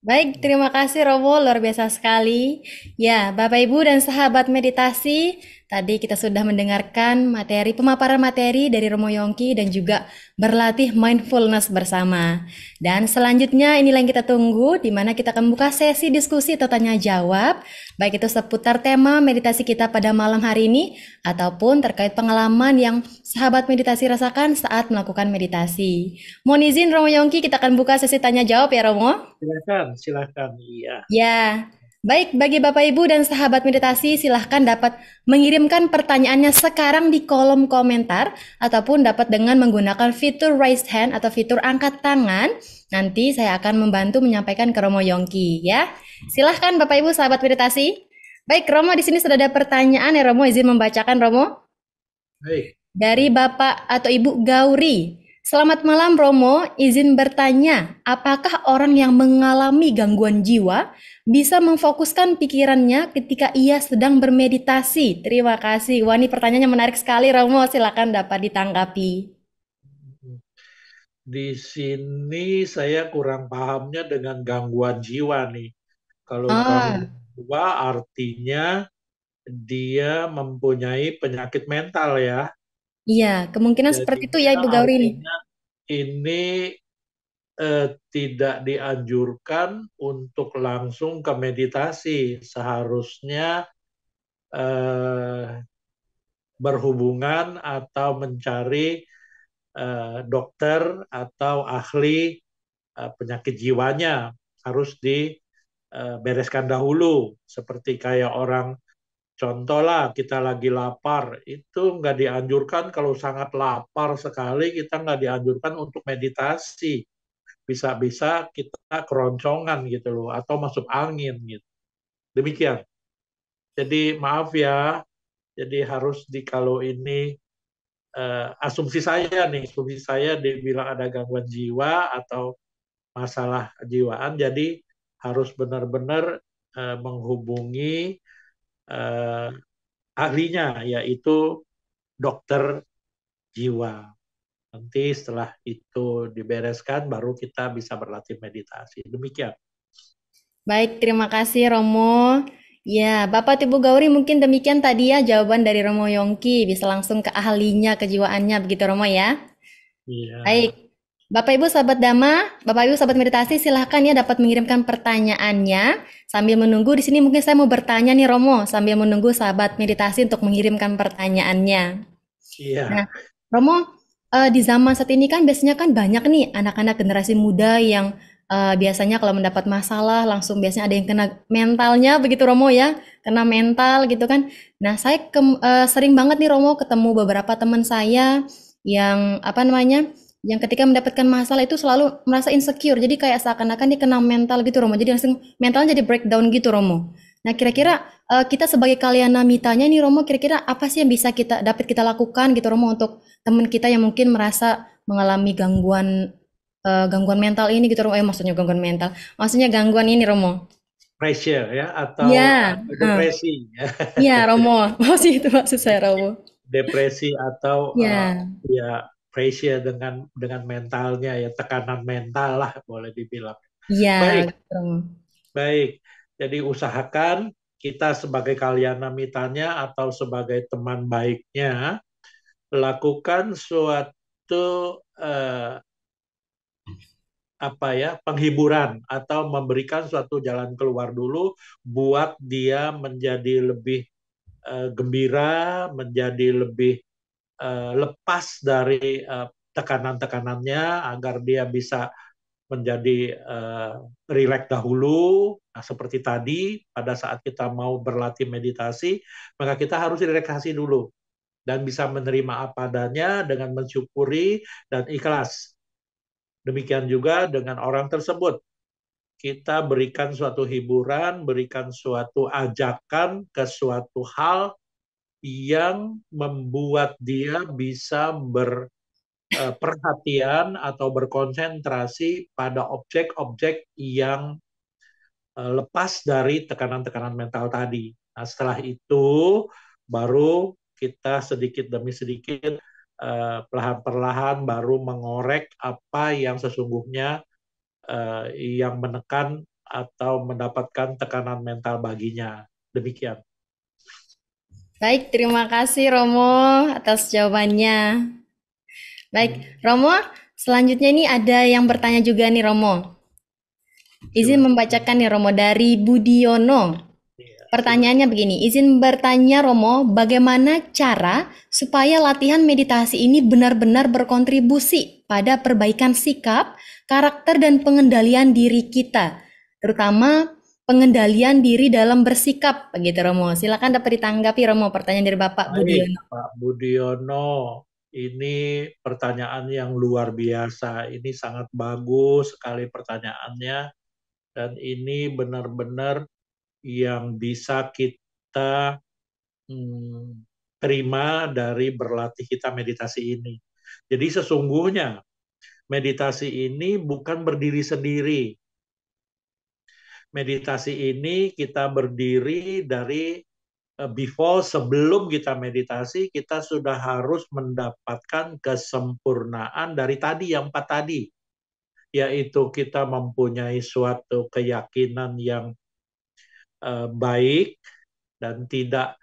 Baik, terima kasih Romo, luar biasa sekali. Ya, Bapak Ibu dan sahabat meditasi, tadi kita sudah mendengarkan pemaparan materi dari Romo Yongki dan juga berlatih mindfulness bersama. Dan selanjutnya inilah yang kita tunggu, di mana kita akan buka sesi diskusi atau tanya jawab, baik itu seputar tema meditasi kita pada malam hari ini, ataupun terkait pengalaman yang sahabat meditasi rasakan saat melakukan meditasi. Mohon izin Romo Yongki, kita akan buka sesi tanya jawab ya Romo.
Silakan, silakan. Iya.
Ya, baik bagi Bapak Ibu dan sahabat meditasi silahkan dapat mengirimkan pertanyaannya sekarang di kolom komentar ataupun dapat dengan menggunakan fitur raise hand atau fitur angkat tangan. Nanti saya akan membantu menyampaikan ke Romo Yongki ya. Silahkan Bapak Ibu sahabat meditasi. Baik Romo, di sini sudah ada pertanyaan ya Romo, izin membacakan Romo.
Baik.
Dari Bapak atau Ibu Gauri. Selamat malam Romo, izin bertanya, apakah orang yang mengalami gangguan jiwa bisa memfokuskan pikirannya ketika ia sedang bermeditasi? Terima kasih. Wah, ini pertanyaannya menarik sekali Romo, silakan dapat ditanggapi.
Di sini saya kurang pahamnya dengan gangguan jiwa nih. Kalau
Ah,
gangguan jiwa artinya dia mempunyai penyakit mental ya.
iya, kemungkinan seperti itu ya
Jadinya
Ibu Gauri nih.
artinya ini tidak dianjurkan untuk langsung ke meditasi. Seharusnya eh, berhubungan atau mencari dokter atau ahli penyakit jiwanya. Harus dibereskan dahulu. Seperti kayak orang, contoh lah, kita lagi lapar, itu nggak dianjurkan kalau sangat lapar sekali, kita nggak dianjurkan untuk meditasi. Bisa-bisa kita keroncongan gitu loh, atau masuk angin gitu. Demikian. Jadi maaf ya, jadi harus kalau ini asumsi saya nih, asumsi saya dibilang ada gangguan jiwa atau masalah jiwaan, jadi harus benar-benar menghubungi eh, ahlinya, yaitu dokter jiwa. Nanti setelah itu dibereskan, baru kita bisa berlatih meditasi. Demikian.
Baik, terima kasih Romo. Ya, Bapak Ibu Gauri mungkin demikian tadi ya jawaban dari Romo Yongki. Bisa langsung ke ahlinya, kejiwaannya, begitu Romo ya.
Iya.
Baik, Bapak Ibu sahabat Dhamma, Bapak Ibu sahabat meditasi silahkan ya dapat mengirimkan pertanyaannya. Sambil menunggu di sini mungkin saya mau bertanya nih Romo, sambil menunggu sahabat meditasi untuk mengirimkan pertanyaannya. Nah,
Iya.
Romo, di zaman saat ini kan biasanya kan banyak nih anak-anak generasi muda yang biasanya kalau mendapat masalah langsung biasanya ada yang kena mentalnya begitu Romo ya, kena mental gitu kan. Nah, saya sering banget nih Romo ketemu beberapa teman saya yang apa namanya, yang ketika mendapatkan masalah itu selalu merasa insecure. Jadi kayak seakan-akan dia kena mental gitu Romo. Jadi langsung mentalnya jadi breakdown gitu Romo. Nah, kira-kira kita sebagai kalyana mitanya nih Romo, kira-kira apa sih yang bisa dapat kita lakukan gitu Romo untuk teman kita yang mungkin merasa mengalami gangguan mental ini gitu Romo. Maksudnya gangguan mental. Maksudnya gangguan ini Romo.
Pressure ya,
Iya,
atau depresi.
iya Romo. Maksud itu maksud saya Romo.
Depresi atau
Iya,
ya pressure dengan mentalnya, ya tekanan mental lah boleh dibilang.
iya
Baik,
gitu Romo.
baik. Jadi usahakan kita sebagai kalyana mitanya atau sebagai teman baiknya lakukan suatu apa ya, penghiburan atau memberikan suatu jalan keluar dulu buat dia menjadi lebih gembira, menjadi lebih lepas dari tekanan-tekanannya, agar dia bisa menjadi rileks dahulu. Nah, seperti tadi pada saat kita mau berlatih meditasi, maka kita harus relaksasi dulu dan bisa menerima apa adanya dengan mensyukuri dan ikhlas. Demikian juga dengan orang tersebut. Kita berikan suatu hiburan, berikan suatu ajakan ke suatu hal yang membuat dia bisa berperhatian atau berkonsentrasi pada objek-objek yang lepas dari tekanan-tekanan mental tadi. Nah, setelah itu baru kita sedikit demi sedikit perlahan-perlahan baru mengorek apa yang sesungguhnya yang menekan atau mendapatkan tekanan mental baginya. Demikian.
Baik, terima kasih Romo atas jawabannya. Baik, Romo, selanjutnya ini ada yang bertanya juga nih Romo. Izin membacakan nih Romo dari Budiono. Pertanyaannya begini, izin bertanya Romo, bagaimana cara supaya latihan meditasi ini benar-benar berkontribusi pada perbaikan sikap, karakter, dan pengendalian diri kita, terutama pengendalian diri dalam bersikap, begitu Romo. Silakan dapat ditanggapi Romo, pertanyaan dari Bapak
Baik,
Budiono.
Pak Budiono. Ini pertanyaan yang luar biasa. Ini sangat bagus sekali pertanyaannya. Dan ini benar-benar yang bisa kita terima dari berlatih kita meditasi ini. Jadi sesungguhnya meditasi ini bukan berdiri sendiri. Meditasi ini kita berdiri dari sebelum kita meditasi, kita sudah harus mendapatkan kesempurnaan dari tadi, yang 4 tadi. Yaitu kita mempunyai suatu keyakinan yang baik dan tidak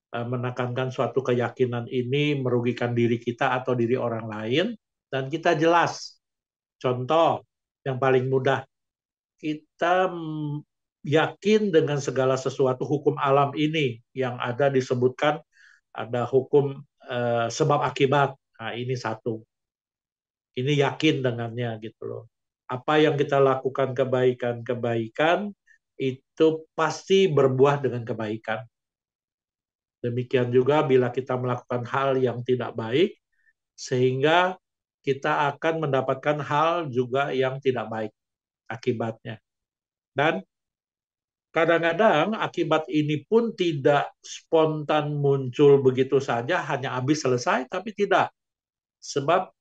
menekankan suatu keyakinan ini merugikan diri kita atau diri orang lain, dan kita jelas. Contoh yang paling mudah, kita yakin dengan segala sesuatu hukum alam ini yang ada disebutkan ada hukum sebab akibat. Nah, ini satu. Ini yakin dengannya gitu loh. Apa yang kita lakukan kebaikan-kebaikan itu pasti berbuah dengan kebaikan. Demikian juga bila kita melakukan hal yang tidak baik, sehingga kita akan mendapatkan hal juga yang tidak baik akibatnya. Dan kadang-kadang akibat ini pun tidak spontan muncul begitu saja, hanya habis selesai, tapi tidak. Sebab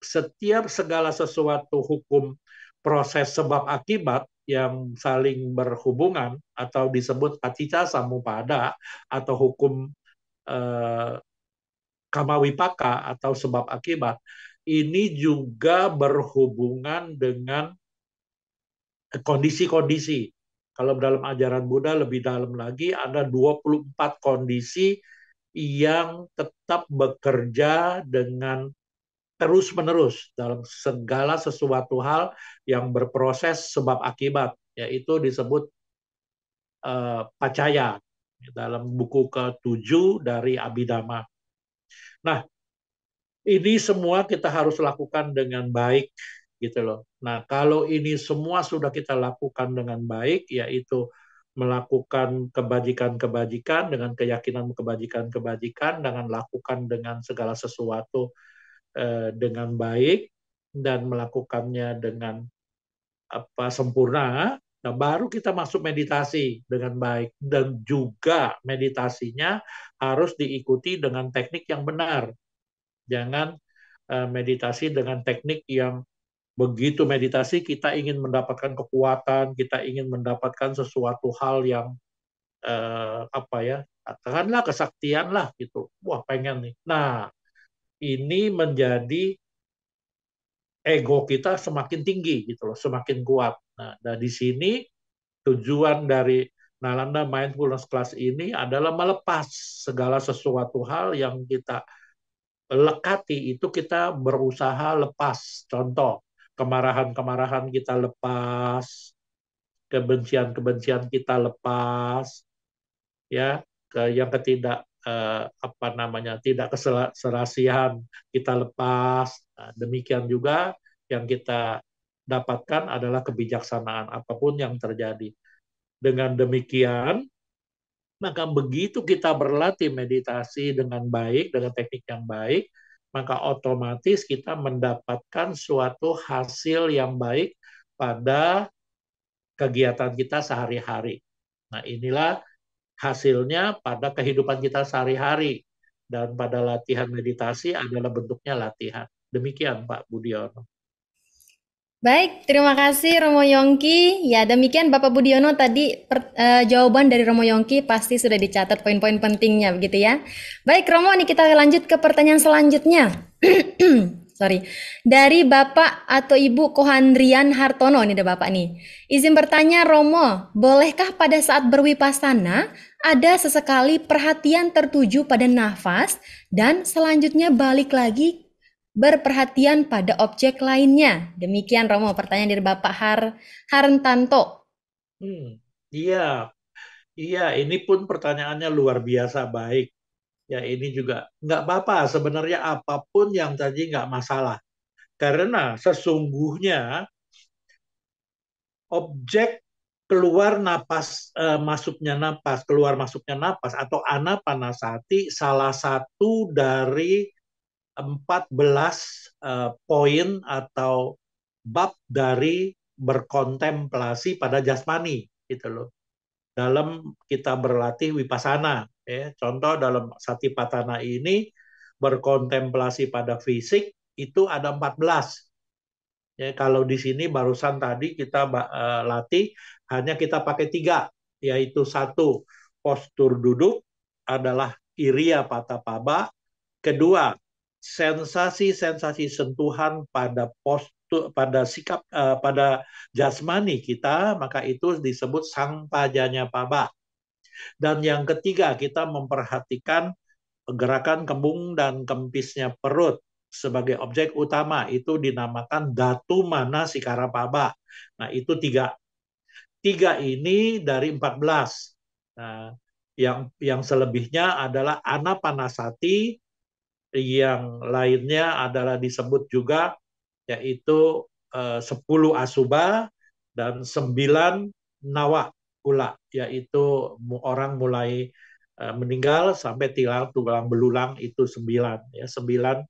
setiap segala sesuatu hukum proses sebab akibat yang saling berhubungan atau disebut paticca samuppada atau hukum kamawipaka atau sebab akibat, ini juga berhubungan dengan kondisi-kondisi. Kalau dalam ajaran Buddha lebih dalam lagi, ada 24 kondisi yang tetap bekerja dengan terus-menerus dalam segala sesuatu hal yang berproses sebab akibat, yaitu disebut pacaya dalam buku ke-7 dari Abhidhamma. Nah, ini semua kita harus lakukan dengan baik gitu loh. Nah, kalau ini semua sudah kita lakukan dengan baik, yaitu melakukan kebajikan-kebajikan dengan keyakinan kebajikan-kebajikan, dengan lakukan dengan segala sesuatu dengan baik dan melakukannya dengan sempurna, nah baru kita masuk meditasi dengan baik, dan juga meditasinya harus diikuti dengan teknik yang benar. Jangan meditasi dengan teknik yang begitu meditasi kita ingin mendapatkan kekuatan, kita ingin mendapatkan sesuatu hal yang katakanlah kesaktian lah gitu. Wah, pengen nih. Nah, ini menjadi ego kita semakin tinggi gitu loh, semakin kuat. Nah, dari sini tujuan dari Nalanda Mindfulness Class ini adalah melepas segala sesuatu hal yang kita lekati, itu kita berusaha lepas. Contoh, kemarahan-kemarahan kita lepas, kebencian-kebencian kita lepas, ya, yang ketidak tidak keserasian kita lepas. Nah, demikian juga yang kita dapatkan adalah kebijaksanaan apapun yang terjadi. Dengan demikian, maka begitu kita berlatih meditasi dengan baik, dengan teknik yang baik, maka otomatis kita mendapatkan suatu hasil yang baik pada kegiatan kita sehari-hari. Nah, inilah hasilnya pada kehidupan kita sehari-hari. Dan pada latihan meditasi adalah bentuknya latihan. Demikian Pak Budiono.
Baik, terima kasih Romo Yongki. Ya, demikian Bapak Budiono tadi jawaban dari Romo Yongki pasti sudah dicatat poin-poin pentingnya begitu ya. Baik Romo, nih kita lanjut ke pertanyaan selanjutnya. Sorry. Dari Bapak atau Ibu Kohandrian Hartono, ini ada Bapak nih. Izin bertanya Romo, bolehkah pada saat berwipasana ada sesekali perhatian tertuju pada nafas dan selanjutnya balik lagi berperhatian pada objek lainnya? Demikian Romo, pertanyaan dari Bapak Harentanto.
Iya, iya, ini pun pertanyaannya luar biasa baik. Ya, ini juga nggak apa-apa. Sebenarnya apapun yang tadi nggak masalah. Karena sesungguhnya objek keluar napas, masuknya napas, keluar masuknya napas, atau anapanasati salah satu dari 14 poin atau bab dari berkontemplasi pada jasmani gitu loh. Dalam kita berlatih wipasana, ya. Contoh dalam Satipatthana ini berkontemplasi pada fisik itu ada 14. Ya, kalau di sini barusan tadi kita latih hanya kita pakai 3, yaitu 1 postur duduk adalah Iriya Patapaba, kedua sensasi-sensasi sentuhan pada postur, pada sikap, pada jasmani kita, maka itu disebut Sangpajanya Paba. Dan yang ketiga kita memperhatikan gerakan kembung dan kempisnya perut sebagai objek utama, itu dinamakan Datu Mana Sikara Paba. Nah, itu 3. 3 ini dari 14. Nah, yang selebihnya adalah Anapanasati, yang lainnya adalah disebut juga yaitu 10 Asuba dan 9 Nawa pula, yaitu orang mulai meninggal sampai tulang belulang itu 9, ya 9.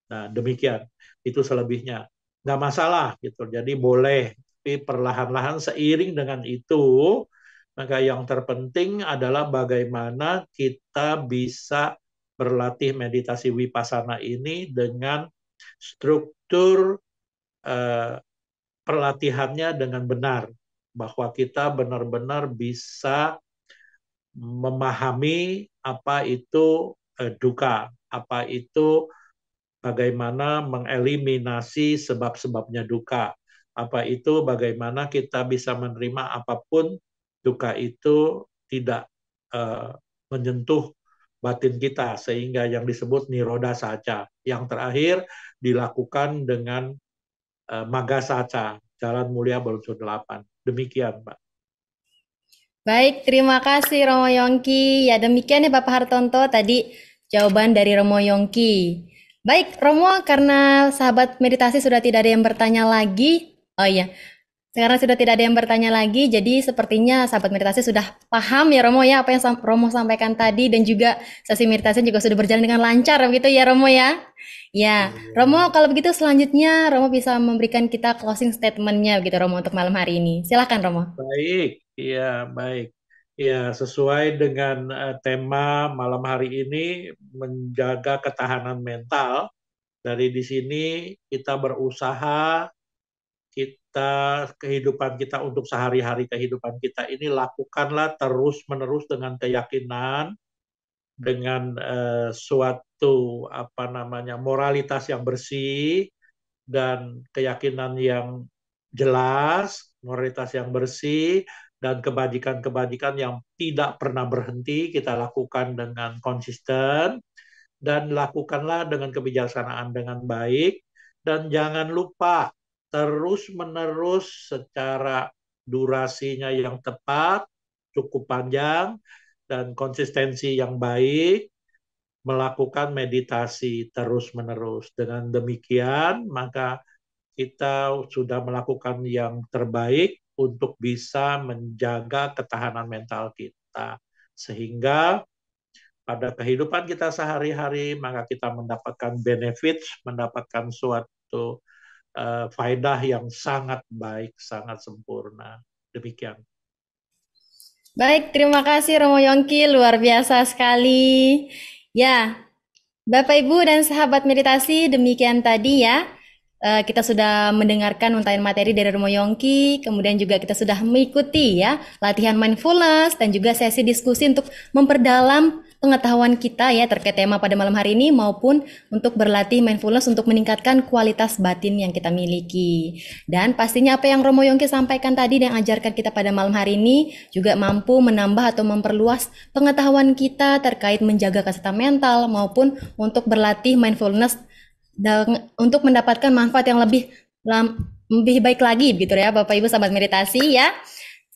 Nah, demikian. Itu selebihnya. Nggak masalah gitu. Jadi boleh, tapi perlahan-lahan seiring dengan itu, maka yang terpenting adalah bagaimana kita bisa berlatih meditasi wipasana ini dengan struktur eh, pelatihannya dengan benar, bahwa kita benar-benar bisa memahami apa itu duka, apa itu bagaimana mengeliminasi sebab-sebabnya duka, apa itu bagaimana kita bisa menerima apapun duka itu tidak menyentuh batin kita, sehingga yang disebut niroda saja. Yang terakhir dilakukan dengan maga saca, jalan mulia berunsur 8. Demikian, Pak.
Baik, terima kasih Romo Yongki. Ya, demikian ya Bapak Hartonto tadi jawaban dari Romo Yongki. Baik, Romo, karena sahabat meditasi sudah tidak ada yang bertanya lagi. Oh iya, sekarang sudah tidak ada yang bertanya lagi, jadi sepertinya sahabat meditasi sudah paham ya Romo ya apa yang Romo sampaikan tadi, dan juga sesi meditasi juga sudah berjalan dengan lancar begitu ya Romo ya. Ya, Romo, kalau begitu selanjutnya Romo bisa memberikan kita closing statement-nya begitu Romo untuk malam hari ini. Silakan Romo.
Baik, iya baik. Ya, sesuai dengan tema malam hari ini, menjaga ketahanan mental. Dari di sini kita berusaha, kita kehidupan kita untuk sehari-hari kehidupan kita ini lakukanlah terus-menerus dengan keyakinan, dengan suatu apa namanya moralitas yang bersih dan keyakinan yang jelas, moralitas yang bersih, dan kebajikan-kebajikan yang tidak pernah berhenti kita lakukan dengan konsisten, dan lakukanlah dengan kebijaksanaan dengan baik, dan jangan lupa terus-menerus secara durasinya yang tepat, cukup panjang, dan konsistensi yang baik, melakukan meditasi terus-menerus. Dengan demikian, maka kita sudah melakukan yang terbaik untuk bisa menjaga ketahanan mental kita. Sehingga pada kehidupan kita sehari-hari, maka kita mendapatkan benefit, mendapatkan suatu faedah yang sangat baik, sangat sempurna. Demikian.
Baik, terima kasih Romo Yongki, luar biasa sekali. Ya, Bapak Ibu dan sahabat meditasi, demikian tadi ya. Kita sudah mendengarkan untayan materi dari Romo Yongki, kemudian juga kita sudah mengikuti ya latihan mindfulness dan juga sesi diskusi untuk memperdalam pengetahuan kita ya terkait tema pada malam hari ini maupun untuk berlatih mindfulness untuk meningkatkan kualitas batin yang kita miliki. Dan pastinya apa yang Romo Yongki sampaikan tadi dan ajarkan kita pada malam hari ini juga mampu menambah atau memperluas pengetahuan kita terkait menjaga kesehatan mental maupun untuk berlatih mindfulness dan untuk mendapatkan manfaat yang lebih baik lagi gitu ya Bapak Ibu sahabat meditasi ya.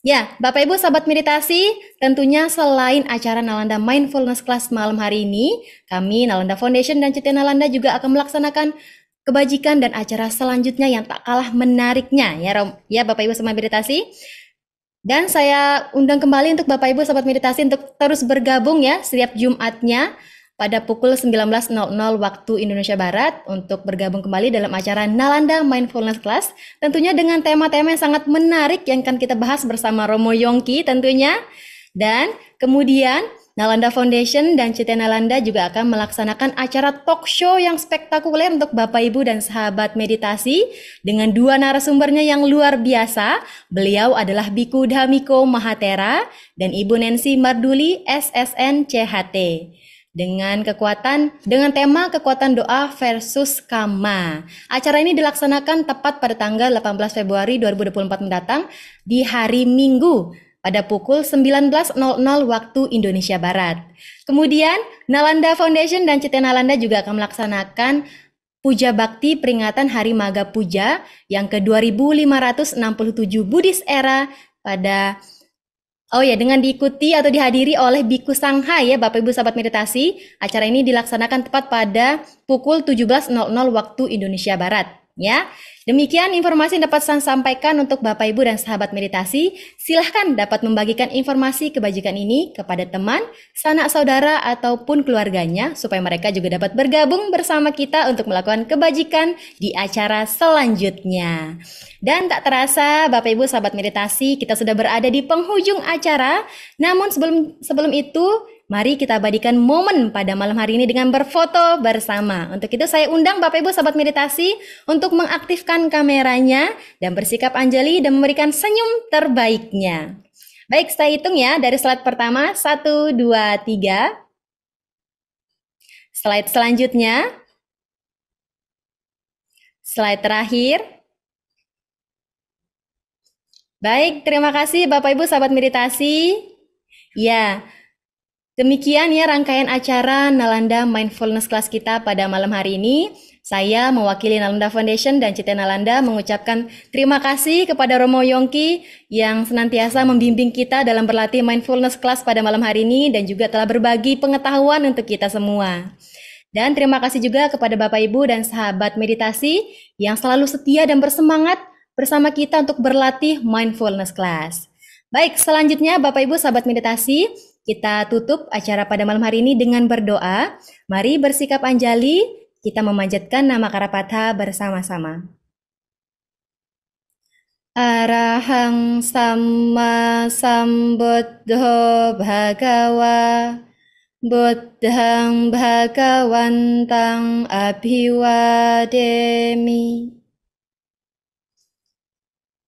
Ya, Bapak Ibu sahabat meditasi, tentunya selain acara Nalanda Mindfulness Class malam hari ini, kami Nalanda Foundation dan Cetya Nalanda juga akan melaksanakan kebajikan dan acara selanjutnya yang tak kalah menariknya ya Bapak Ibu sahabat meditasi. Dan saya undang kembali untuk Bapak Ibu sahabat meditasi untuk terus bergabung ya setiap Jumatnya pada pukul 19.00 waktu Indonesia Barat untuk bergabung kembali dalam acara Nalanda Mindfulness Class, tentunya dengan tema-tema yang sangat menarik yang akan kita bahas bersama Romo Yongki tentunya. Dan kemudian Nalanda Foundation dan Cetya Nalanda juga akan melaksanakan acara talk show yang spektakuler untuk Bapak Ibu dan sahabat meditasi dengan dua narasumbernya yang luar biasa. Beliau adalah Biku Dhamiko Mahatera dan Ibu Nancy Marduli SSN CHT. Dengan tema kekuatan doa versus kama. Acara ini dilaksanakan tepat pada tanggal 18 Februari 2024 mendatang di hari Minggu pada pukul 19.00 waktu Indonesia Barat. Kemudian Nalanda Foundation dan Cetya Nalanda juga akan melaksanakan Puja Bakti peringatan Hari Maga Puja yang ke-2567 Buddhist Era dengan diikuti atau dihadiri oleh Biku Shanghai ya Bapak Ibu sahabat meditasi. Acara ini dilaksanakan tepat pada pukul 17.00 waktu Indonesia Barat ya. Demikian informasi yang dapat saya sampaikan untuk Bapak Ibu dan sahabat meditasi. Silahkan dapat membagikan informasi kebajikan ini kepada teman, sanak saudara ataupun keluarganya supaya mereka juga dapat bergabung bersama kita untuk melakukan kebajikan di acara selanjutnya. Dan tak terasa Bapak Ibu sahabat meditasi, kita sudah berada di penghujung acara. Namun sebelum itu, mari kita abadikan momen pada malam hari ini dengan berfoto bersama. Untuk itu saya undang Bapak Ibu sahabat meditasi untuk mengaktifkan kameranya dan bersikap anjali dan memberikan senyum terbaiknya. Baik, saya hitung ya dari slide pertama, 1, 2, 3. Slide selanjutnya. Slide terakhir. Baik, terima kasih Bapak Ibu sahabat meditasi. Ya, demikian ya rangkaian acara Nalanda Mindfulness Class kita pada malam hari ini. Saya mewakili Nalanda Foundation dan Cetya Nalanda mengucapkan terima kasih kepada Romo Yongki yang senantiasa membimbing kita dalam berlatih Mindfulness Class pada malam hari ini dan juga telah berbagi pengetahuan untuk kita semua. Dan terima kasih juga kepada Bapak Ibu dan sahabat meditasi yang selalu setia dan bersemangat bersama kita untuk berlatih Mindfulness Class. Baik, selanjutnya Bapak Ibu sahabat meditasi, kita tutup acara pada malam hari ini dengan berdoa. Mari bersikap anjali, kita memanjatkan nama Karapatha bersama-sama. Arahang Samma Sambuddho Bhagawa Buddhang Bhagawantang Abhiwademi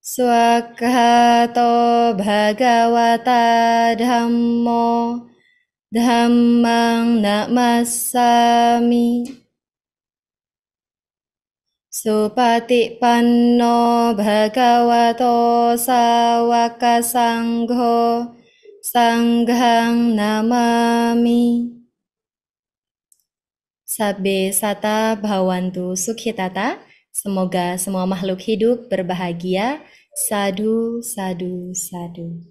Swakhato Bhagavata Dhammo Dhammang Namasami Supatipanno Bhagavato Sawaka Sangho Sanghang Namami. Sabbe sata bhavantu sukhitata. Semoga semua makhluk hidup berbahagia. Sadu, sadu, sadu.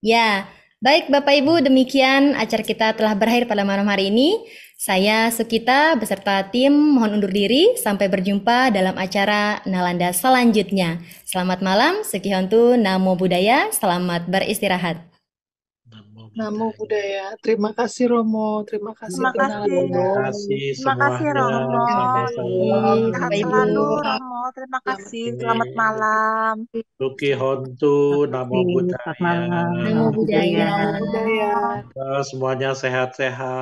Ya, baik Bapak Ibu, demikian acara kita telah berakhir pada malam hari ini. Saya Sukita beserta tim mohon undur diri. Sampai berjumpa dalam acara Nalanda selanjutnya. Selamat malam, Sukihontu, Namo Buddhaya, selamat beristirahat.
Namo
Namo Buddhaya. Terima kasih Romo, terima kasih
Terima
Kak
kasih.
Terima
Namo.
kasih
Terima kasih
semuanya,
Romo.
sama-sama.
Sehat
Bapak Ibu.
selalu Romo. Terima kasih. Selamat malam.
Luki Hontu, Namo
Selamat
Buddhaya.
malam.
Namo
Namo
Buddhaya.
Buddhaya.
Namo Buddhaya.
Semuanya sehat-sehat.